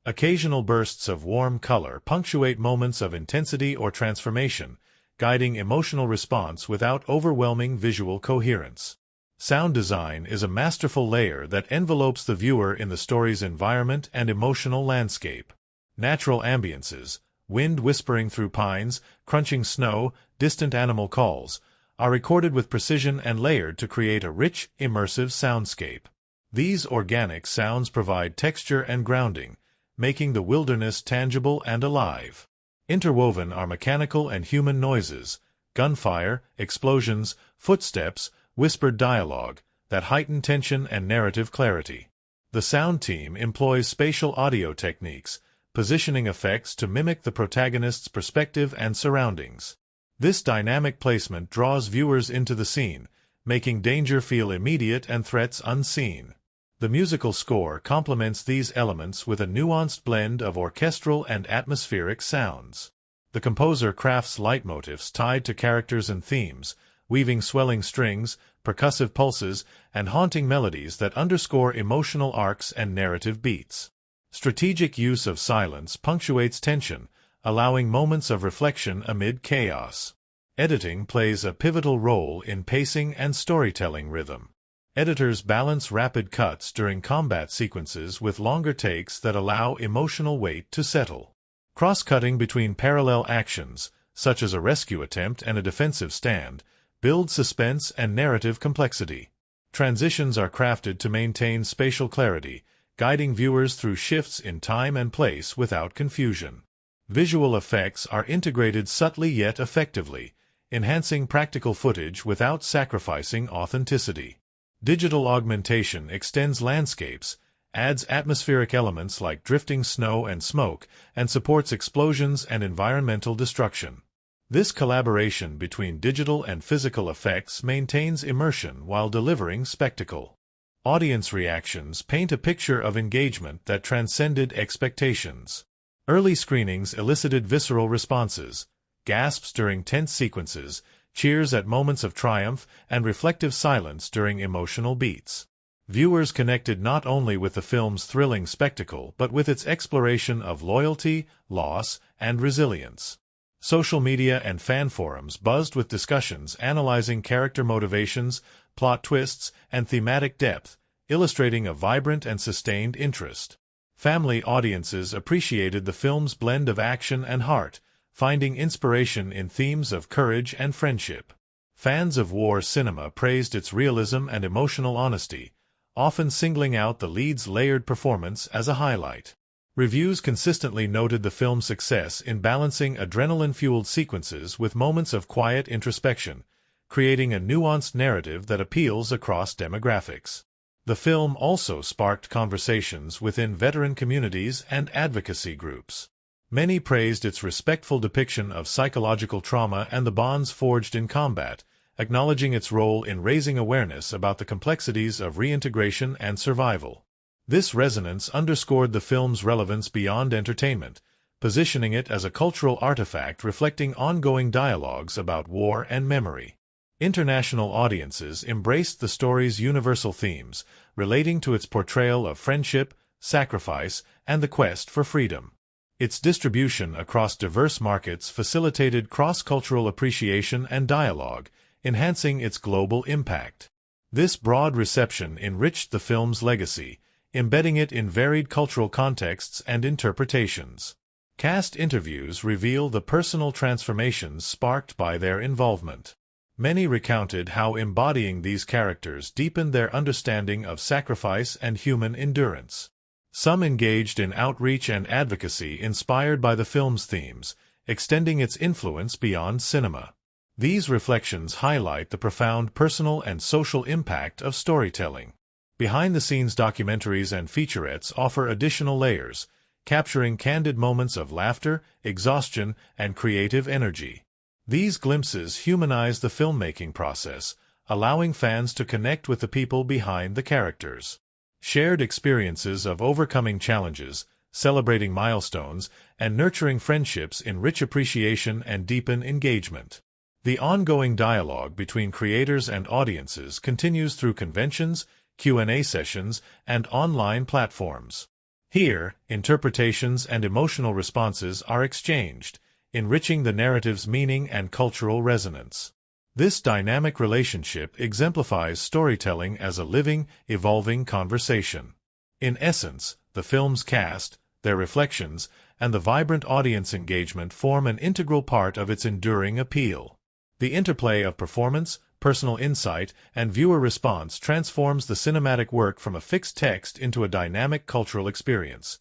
Occasional bursts of warm color punctuate moments of intensity or transformation, guiding emotional response without overwhelming visual coherence. Sound design is a masterful layer that envelopes the viewer in the story's environment and emotional landscape. Natural ambiences, wind whispering through pines, crunching snow, distant animal calls, are recorded with precision and layered to create a rich, immersive soundscape. These organic sounds provide texture and grounding, making the wilderness tangible and alive. Interwoven are mechanical and human noises, gunfire, explosions, footsteps, whispered dialogue, that heighten tension and narrative clarity. The sound team employs spatial audio techniques, positioning effects to mimic the protagonist's perspective and surroundings. This dynamic placement draws viewers into the scene, making danger feel immediate and threats unseen. The musical score complements these elements with a nuanced blend of orchestral and atmospheric sounds. The composer crafts leitmotifs tied to characters and themes, weaving swelling strings, percussive pulses, and haunting melodies that underscore emotional arcs and narrative beats. Strategic use of silence punctuates tension, allowing moments of reflection amid chaos. Editing plays a pivotal role in pacing and storytelling rhythm. Editors balance rapid cuts during combat sequences with longer takes that allow emotional weight to settle. Cross-cutting between parallel actions, such as a rescue attempt and a defensive stand, build suspense and narrative complexity. Transitions are crafted to maintain spatial clarity, guiding viewers through shifts in time and place without confusion. Visual effects are integrated subtly yet effectively, enhancing practical footage without sacrificing authenticity. Digital augmentation extends landscapes, adds atmospheric elements like drifting snow and smoke, and supports explosions and environmental destruction. This collaboration between digital and physical effects maintains immersion while delivering spectacle. Audience reactions paint a picture of engagement that transcended expectations. Early screenings elicited visceral responses, gasps during tense sequences, cheers at moments of triumph, and reflective silence during emotional beats. Viewers connected not only with the film's thrilling spectacle but with its exploration of loyalty, loss, and resilience. Social media and fan forums buzzed with discussions analyzing character motivations, plot twists, and thematic depth, illustrating a vibrant and sustained interest. Family audiences appreciated the film's blend of action and heart, finding inspiration in themes of courage and friendship. Fans of war cinema praised its realism and emotional honesty, often singling out the lead's layered performance as a highlight. Reviews consistently noted the film's success in balancing adrenaline-fueled sequences with moments of quiet introspection, creating a nuanced narrative that appeals across demographics. The film also sparked conversations within veteran communities and advocacy groups. Many praised its respectful depiction of psychological trauma and the bonds forged in combat, acknowledging its role in raising awareness about the complexities of reintegration and survival. This resonance underscored the film's relevance beyond entertainment, positioning it as a cultural artifact reflecting ongoing dialogues about war and memory. International audiences embraced the story's universal themes, relating to its portrayal of friendship, sacrifice, and the quest for freedom. Its distribution across diverse markets facilitated cross-cultural appreciation and dialogue, enhancing its global impact. This broad reception enriched the film's legacy, embedding it in varied cultural contexts and interpretations. Cast interviews reveal the personal transformations sparked by their involvement. Many recounted how embodying these characters deepened their understanding of sacrifice and human endurance. Some engaged in outreach and advocacy inspired by the film's themes, extending its influence beyond cinema. These reflections highlight the profound personal and social impact of storytelling. Behind-the-scenes documentaries and featurettes offer additional layers, capturing candid moments of laughter, exhaustion, and creative energy. These glimpses humanize the filmmaking process, allowing fans to connect with the people behind the characters. Shared experiences of overcoming challenges, celebrating milestones, and nurturing friendships enrich appreciation and deepen engagement. The ongoing dialogue between creators and audiences continues through conventions, Q&A sessions, and online platforms. Here, interpretations and emotional responses are exchanged, enriching the narrative's meaning and cultural resonance. This dynamic relationship exemplifies storytelling as a living, evolving conversation. In essence, the film's cast, their reflections, and the vibrant audience engagement form an integral part of its enduring appeal. The interplay of performance, personal insight, and viewer response transforms the cinematic work from a fixed text into a dynamic cultural experience,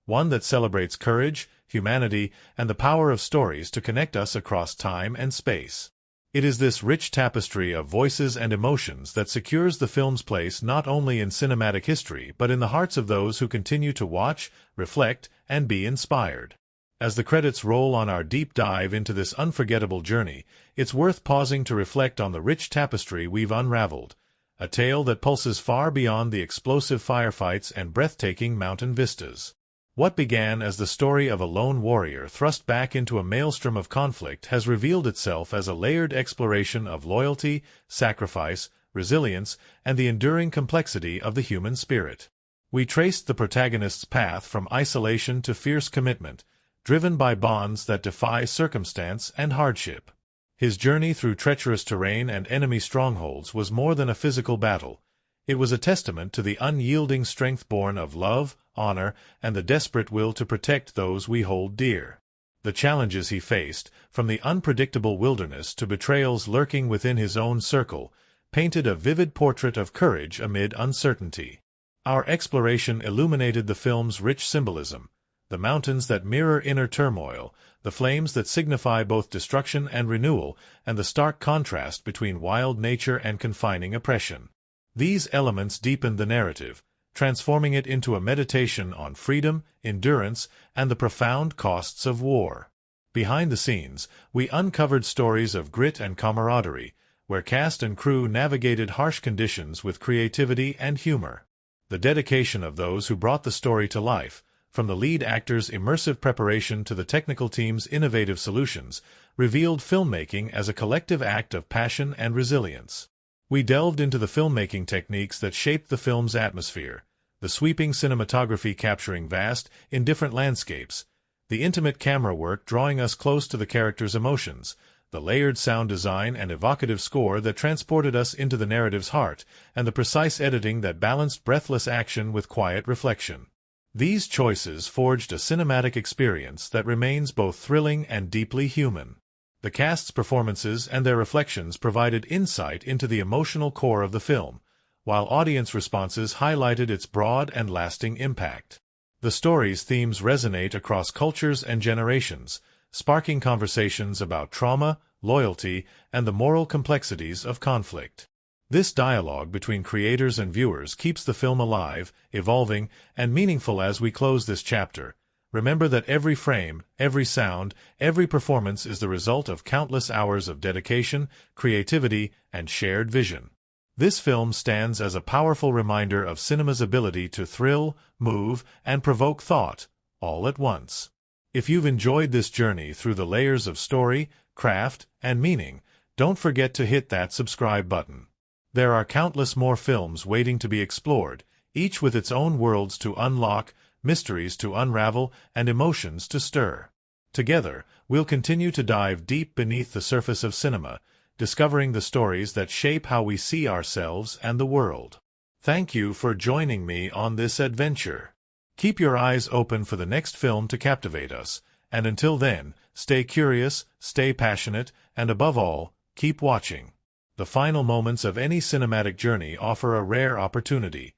one that celebrates courage, humanity, and the power of stories to connect us across time and space. It is this rich tapestry of voices and emotions that secures the film's place not only in cinematic history but in the hearts of those who continue to watch, reflect, and be inspired. As the credits roll on our deep dive into this unforgettable journey, it's worth pausing to reflect on the rich tapestry we've unraveled, a tale that pulses far beyond the explosive firefights and breathtaking mountain vistas. What began as the story of a lone warrior thrust back into a maelstrom of conflict has revealed itself as a layered exploration of loyalty, sacrifice, resilience, and the enduring complexity of the human spirit. We traced the protagonist's path from isolation to fierce commitment, driven by bonds that defy circumstance and hardship. His journey through treacherous terrain and enemy strongholds was more than a physical battle. It was a testament to the unyielding strength born of love, honor, and the desperate will to protect those we hold dear. The challenges he faced, from the unpredictable wilderness to betrayals lurking within his own circle, painted a vivid portrait of courage amid uncertainty. Our exploration illuminated the film's rich symbolism, the mountains that mirror inner turmoil, the flames that signify both destruction and renewal, and the stark contrast between wild nature and confining oppression. These elements deepened the narrative, transforming it into a meditation on freedom, endurance, and the profound costs of war. Behind the scenes, we uncovered stories of grit and camaraderie, where cast and crew navigated harsh conditions with creativity and humor. The dedication of those who brought the story to life, from the lead actor's immersive preparation to the technical team's innovative solutions, revealed filmmaking as a collective act of passion and resilience. We delved into the filmmaking techniques that shaped the film's atmosphere, the sweeping cinematography capturing vast, indifferent landscapes, the intimate camera work drawing us close to the characters' emotions, the layered sound design and evocative score that transported us into the narrative's heart, and the precise editing that balanced breathless action with quiet reflection. These choices forged a cinematic experience that remains both thrilling and deeply human. The cast's performances and their reflections provided insight into the emotional core of the film, while audience responses highlighted its broad and lasting impact. The story's themes resonate across cultures and generations, sparking conversations about trauma, loyalty, and the moral complexities of conflict. This dialogue between creators and viewers keeps the film alive, evolving, and meaningful. As we close this chapter, remember that every frame, every sound, every performance is the result of countless hours of dedication, creativity, and shared vision. This film stands as a powerful reminder of cinema's ability to thrill, move, and provoke thought, all at once. If you've enjoyed this journey through the layers of story, craft, and meaning, don't forget to hit that subscribe button. There are countless more films waiting to be explored, each with its own worlds to unlock, mysteries to unravel, and emotions to stir. Together, we'll continue to dive deep beneath the surface of cinema, discovering the stories that shape how we see ourselves and the world. Thank you for joining me on this adventure. Keep your eyes open for the next film to captivate us, and until then, stay curious, stay passionate, and above all, keep watching. The final moments of any cinematic journey offer a rare opportunity,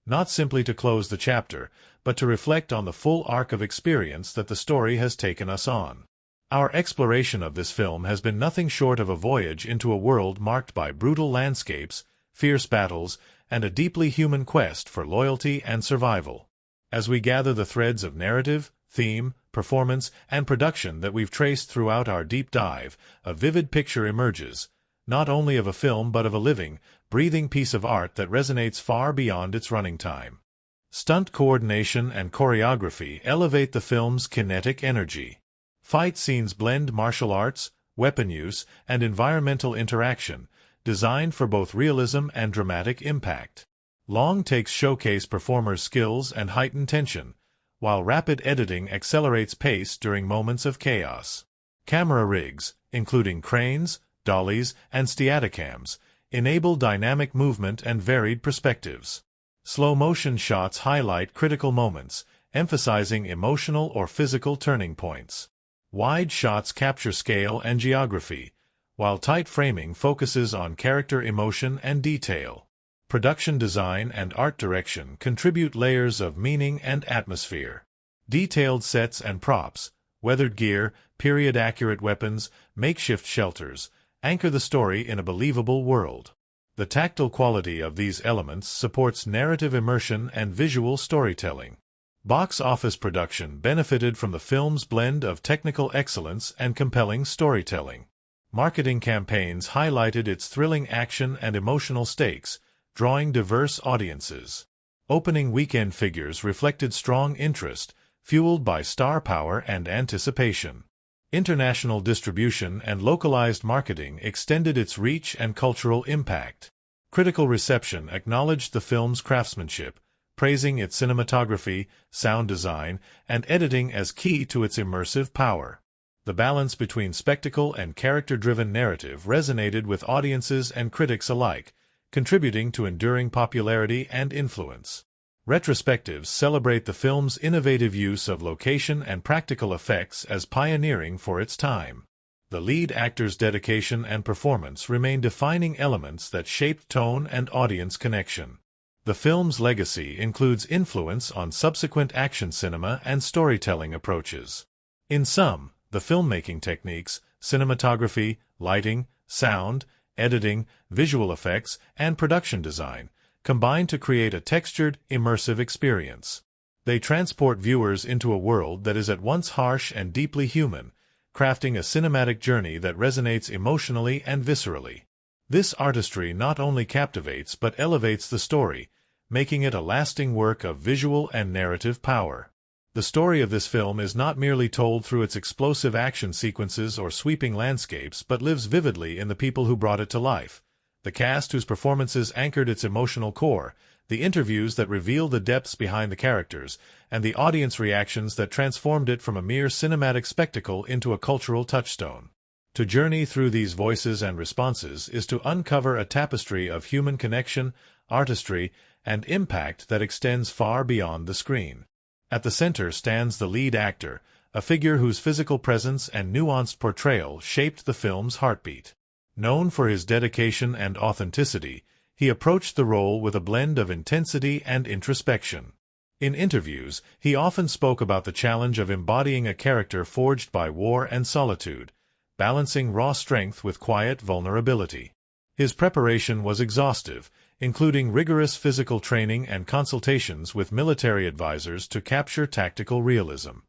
not simply to close the chapter, but to reflect on the full arc of experience that the story has taken us on. Our exploration of this film has been nothing short of a voyage into a world marked by brutal landscapes, fierce battles, and a deeply human quest for loyalty and survival. As we gather the threads of narrative, theme, performance, and production that we've traced throughout our deep dive, a vivid picture emerges, not only of a film but of a living, breathing piece of art that resonates far beyond its running time. Stunt coordination and choreography elevate the film's kinetic energy. Fight scenes blend martial arts, weapon use, and environmental interaction, designed for both realism and dramatic impact. Long takes showcase performers' skills and heighten tension, while rapid editing accelerates pace during moments of chaos. Camera rigs, including cranes, dollies, and steadicams, enable dynamic movement and varied perspectives. Slow-motion shots highlight critical moments, emphasizing emotional or physical turning points. Wide shots capture scale and geography, while tight framing focuses on character emotion and detail. Production design and art direction contribute layers of meaning and atmosphere. Detailed sets and props, weathered gear, period-accurate weapons, makeshift shelters, anchor the story in a believable world. The tactile quality of these elements supports narrative immersion and visual storytelling. Box office production benefited from the film's blend of technical excellence and compelling storytelling. Marketing campaigns highlighted its thrilling action and emotional stakes, drawing diverse audiences. Opening weekend figures reflected strong interest, fueled by star power and anticipation. International distribution and localized marketing extended its reach and cultural impact. Critical reception acknowledged the film's craftsmanship, praising its cinematography, sound design, and editing as key to its immersive power. The balance between spectacle and character-driven narrative resonated with audiences and critics alike, contributing to enduring popularity and influence. Retrospectives celebrate the film's innovative use of location and practical effects as pioneering for its time. The lead actor's dedication and performance remain defining elements that shaped tone and audience connection. The film's legacy includes influence on subsequent action cinema and storytelling approaches. In sum, the filmmaking techniques, cinematography, lighting, sound, editing, visual effects, and production design combine to create a textured, immersive experience. They transport viewers into a world that is at once harsh and deeply human, crafting a cinematic journey that resonates emotionally and viscerally. This artistry not only captivates but elevates the story, making it a lasting work of visual and narrative power. The story of this film is not merely told through its explosive action sequences or sweeping landscapes but lives vividly in the people who brought it to life. The cast whose performances anchored its emotional core, the interviews that reveal the depths behind the characters, and the audience reactions that transformed it from a mere cinematic spectacle into a cultural touchstone. To journey through these voices and responses is to uncover a tapestry of human connection, artistry, and impact that extends far beyond the screen. At the center stands the lead actor, a figure whose physical presence and nuanced portrayal shaped the film's heartbeat. Known for his dedication and authenticity, he approached the role with a blend of intensity and introspection. In interviews, he often spoke about the challenge of embodying a character forged by war and solitude, balancing raw strength with quiet vulnerability. His preparation was exhaustive, including rigorous physical training and consultations with military advisors to capture tactical realism.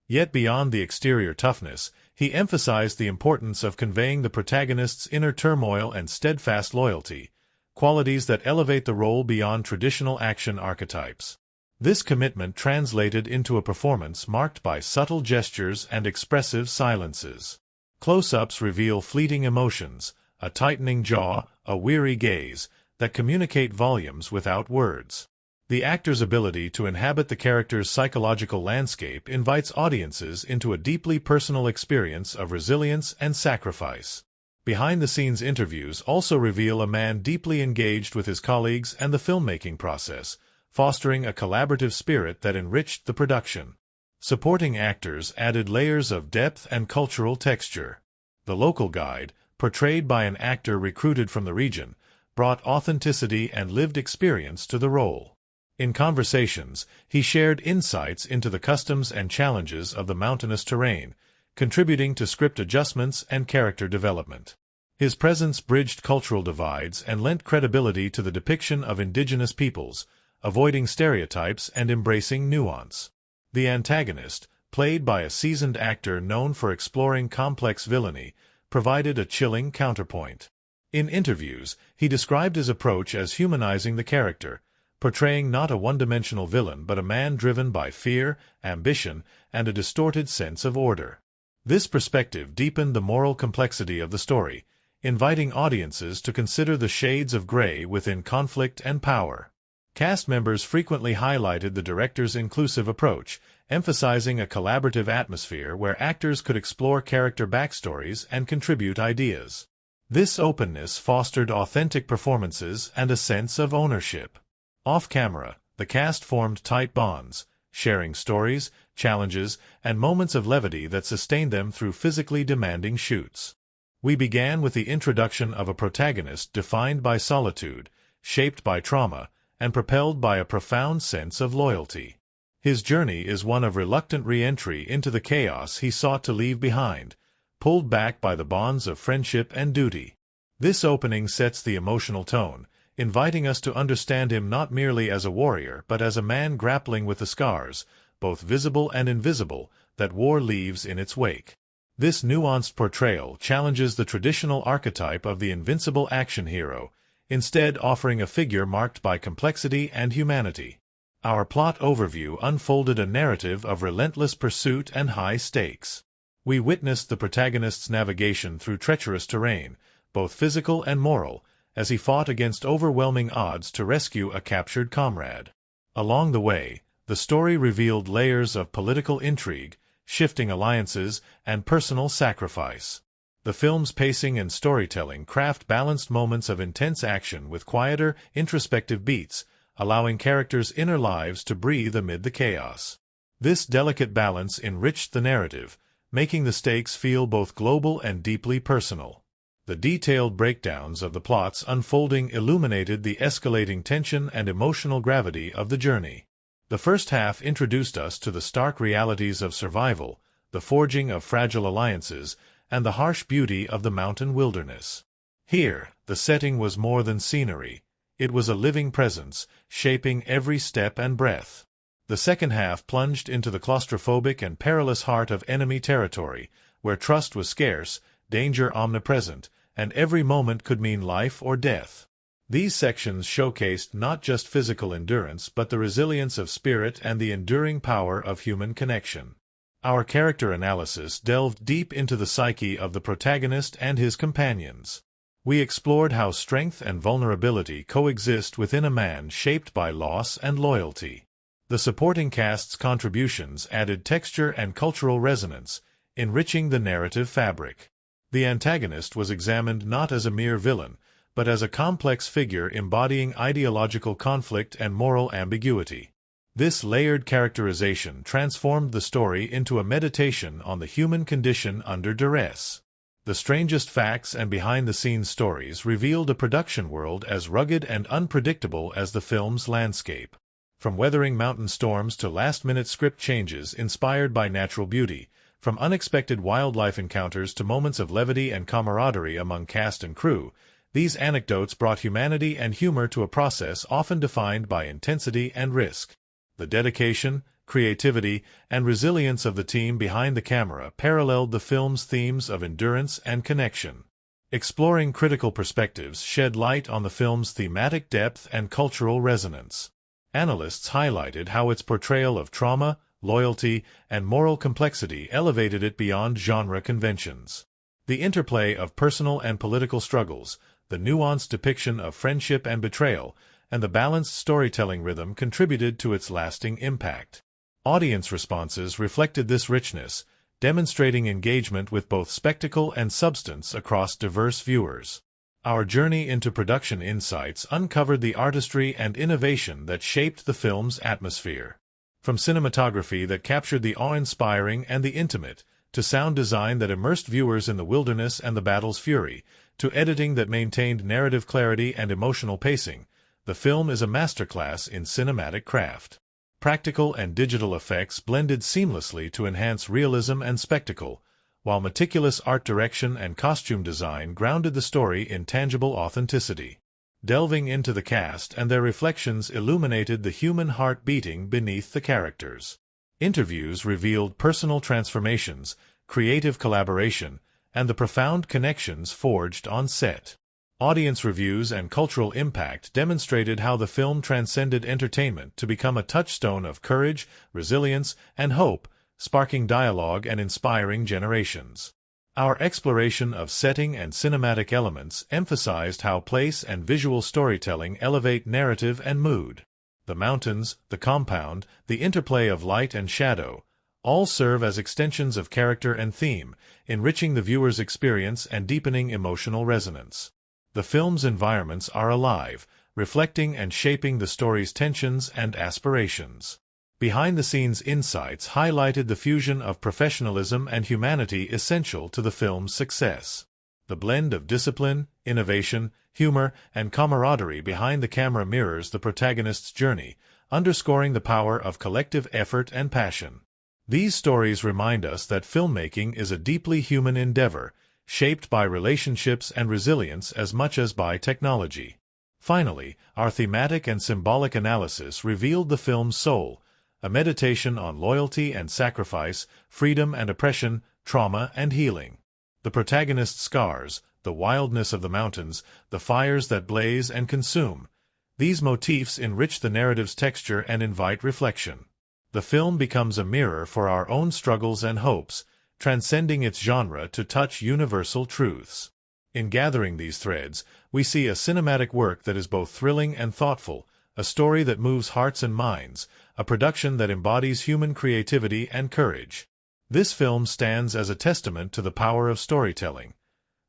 Yet beyond the exterior toughness, he emphasized the importance of conveying the protagonist's inner turmoil and steadfast loyalty, qualities that elevate the role beyond traditional action archetypes. This commitment translated into a performance marked by subtle gestures and expressive silences. Close-ups reveal fleeting emotions, a tightening jaw, a weary gaze, that communicate volumes without words. The actor's ability to inhabit the character's psychological landscape invites audiences into a deeply personal experience of resilience and sacrifice. Behind-the-scenes interviews also reveal a man deeply engaged with his colleagues and the filmmaking process, fostering a collaborative spirit that enriched the production. Supporting actors added layers of depth and cultural texture. The local guide, portrayed by an actor recruited from the region, brought authenticity and lived experience to the role. In conversations, he shared insights into the customs and challenges of the mountainous terrain, contributing to script adjustments and character development. His presence bridged cultural divides and lent credibility to the depiction of indigenous peoples, avoiding stereotypes and embracing nuance. The antagonist, played by a seasoned actor known for exploring complex villainy, provided a chilling counterpoint. In interviews, he described his approach as humanizing the character, portraying not a one-dimensional villain but a man driven by fear, ambition, and a distorted sense of order. This perspective deepened the moral complexity of the story, inviting audiences to consider the shades of gray within conflict and power. Cast members frequently highlighted the director's inclusive approach, emphasizing a collaborative atmosphere where actors could explore character backstories and contribute ideas. This openness fostered authentic performances and a sense of ownership. Off-camera, the cast formed tight bonds, sharing stories, challenges, and moments of levity that sustained them through physically demanding shoots. We began with the introduction of a protagonist defined by solitude, shaped by trauma, and propelled by a profound sense of loyalty. His journey is one of reluctant re-entry into the chaos he sought to leave behind, pulled back by the bonds of friendship and duty. This opening sets the emotional tone, inviting us to understand him not merely as a warrior but as a man grappling with the scars, both visible and invisible, that war leaves in its wake. This nuanced portrayal challenges the traditional archetype of the invincible action hero, instead offering a figure marked by complexity and humanity. Our plot overview unfolded a narrative of relentless pursuit and high stakes. We witnessed the protagonist's navigation through treacherous terrain, both physical and moral, as he fought against overwhelming odds to rescue a captured comrade. Along the way, the story revealed layers of political intrigue, shifting alliances, and personal sacrifice. The film's pacing and storytelling craft balanced moments of intense action with quieter, introspective beats, allowing characters' inner lives to breathe amid the chaos. This delicate balance enriched the narrative, making the stakes feel both global and deeply personal. The detailed breakdowns of the plots unfolding illuminated the escalating tension and emotional gravity of the journey. The first half introduced us to the stark realities of survival, the forging of fragile alliances, and the harsh beauty of the mountain wilderness. Here, the setting was more than scenery. It was a living presence, shaping every step and breath. The second half plunged into the claustrophobic and perilous heart of enemy territory, where trust was scarce, danger omnipresent, and every moment could mean life or death. These sections showcased not just physical endurance but the resilience of spirit and the enduring power of human connection. Our character analysis delved deep into the psyche of the protagonist and his companions. We explored how strength and vulnerability coexist within a man shaped by loss and loyalty. The supporting cast's contributions added texture and cultural resonance, enriching the narrative fabric. The antagonist was examined not as a mere villain, but as a complex figure embodying ideological conflict and moral ambiguity. This layered characterization transformed the story into a meditation on the human condition under duress. The strangest facts and behind-the-scenes stories revealed a production world as rugged and unpredictable as the film's landscape. From weathering mountain storms to last-minute script changes inspired by natural beauty, from unexpected wildlife encounters to moments of levity and camaraderie among cast and crew, these anecdotes brought humanity and humor to a process often defined by intensity and risk. The dedication, creativity, and resilience of the team behind the camera paralleled the film's themes of endurance and connection. Exploring critical perspectives shed light on the film's thematic depth and cultural resonance. Analysts highlighted how its portrayal of trauma, loyalty, and moral complexity elevated it beyond genre conventions. The interplay of personal and political struggles, the nuanced depiction of friendship and betrayal, and the balanced storytelling rhythm contributed to its lasting impact. Audience responses reflected this richness, demonstrating engagement with both spectacle and substance across diverse viewers. Our journey into production insights uncovered the artistry and innovation that shaped the film's atmosphere. From cinematography that captured the awe-inspiring and the intimate, to sound design that immersed viewers in the wilderness and the battle's fury, to editing that maintained narrative clarity and emotional pacing, the film is a masterclass in cinematic craft. Practical and digital effects blended seamlessly to enhance realism and spectacle, while meticulous art direction and costume design grounded the story in tangible authenticity. Delving into the cast and their reflections illuminated the human heart beating beneath the characters. Interviews revealed personal transformations, creative collaboration, and the profound connections forged on set. Audience reviews and cultural impact demonstrated how the film transcended entertainment to become a touchstone of courage, resilience, and hope, sparking dialogue and inspiring generations. Our exploration of setting and cinematic elements emphasized how place and visual storytelling elevate narrative and mood. The mountains, the compound, the interplay of light and shadow, all serve as extensions of character and theme, enriching the viewer's experience and deepening emotional resonance. The film's environments are alive, reflecting and shaping the story's tensions and aspirations. Behind-the-scenes insights highlighted the fusion of professionalism and humanity essential to the film's success. The blend of discipline, innovation, humor, and camaraderie behind the camera mirrors the protagonist's journey, underscoring the power of collective effort and passion. These stories remind us that filmmaking is a deeply human endeavor, shaped by relationships and resilience as much as by technology. Finally, our thematic and symbolic analysis revealed the film's soul, a meditation on loyalty and sacrifice, freedom and oppression, trauma and healing. The protagonist's scars, the wildness of the mountains, the fires that blaze and consume, these motifs enrich the narrative's texture and invite reflection. The film becomes a mirror for our own struggles and hopes, transcending its genre to touch universal truths. In gathering these threads, we see a cinematic work that is both thrilling and thoughtful, a story that moves hearts and minds, a production that embodies human creativity and courage. This film stands as a testament to the power of storytelling,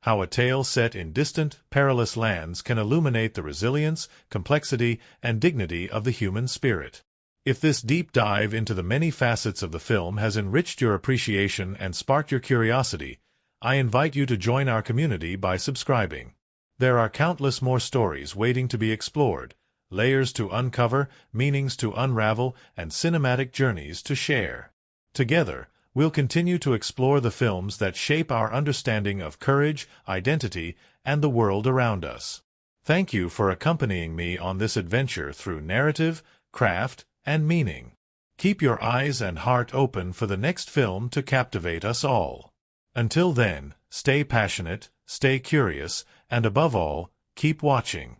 how a tale set in distant, perilous lands can illuminate the resilience, complexity, and dignity of the human spirit. If this deep dive into the many facets of the film has enriched your appreciation and sparked your curiosity, I invite you to join our community by subscribing. There are countless more stories waiting to be explored, layers to uncover, meanings to unravel, and cinematic journeys to share. Together, we'll continue to explore the films that shape our understanding of courage, identity, and the world around us. Thank you for accompanying me on this adventure through narrative, craft, and meaning. Keep your eyes and heart open for the next film to captivate us all. Until then, stay passionate, stay curious, and above all, keep watching.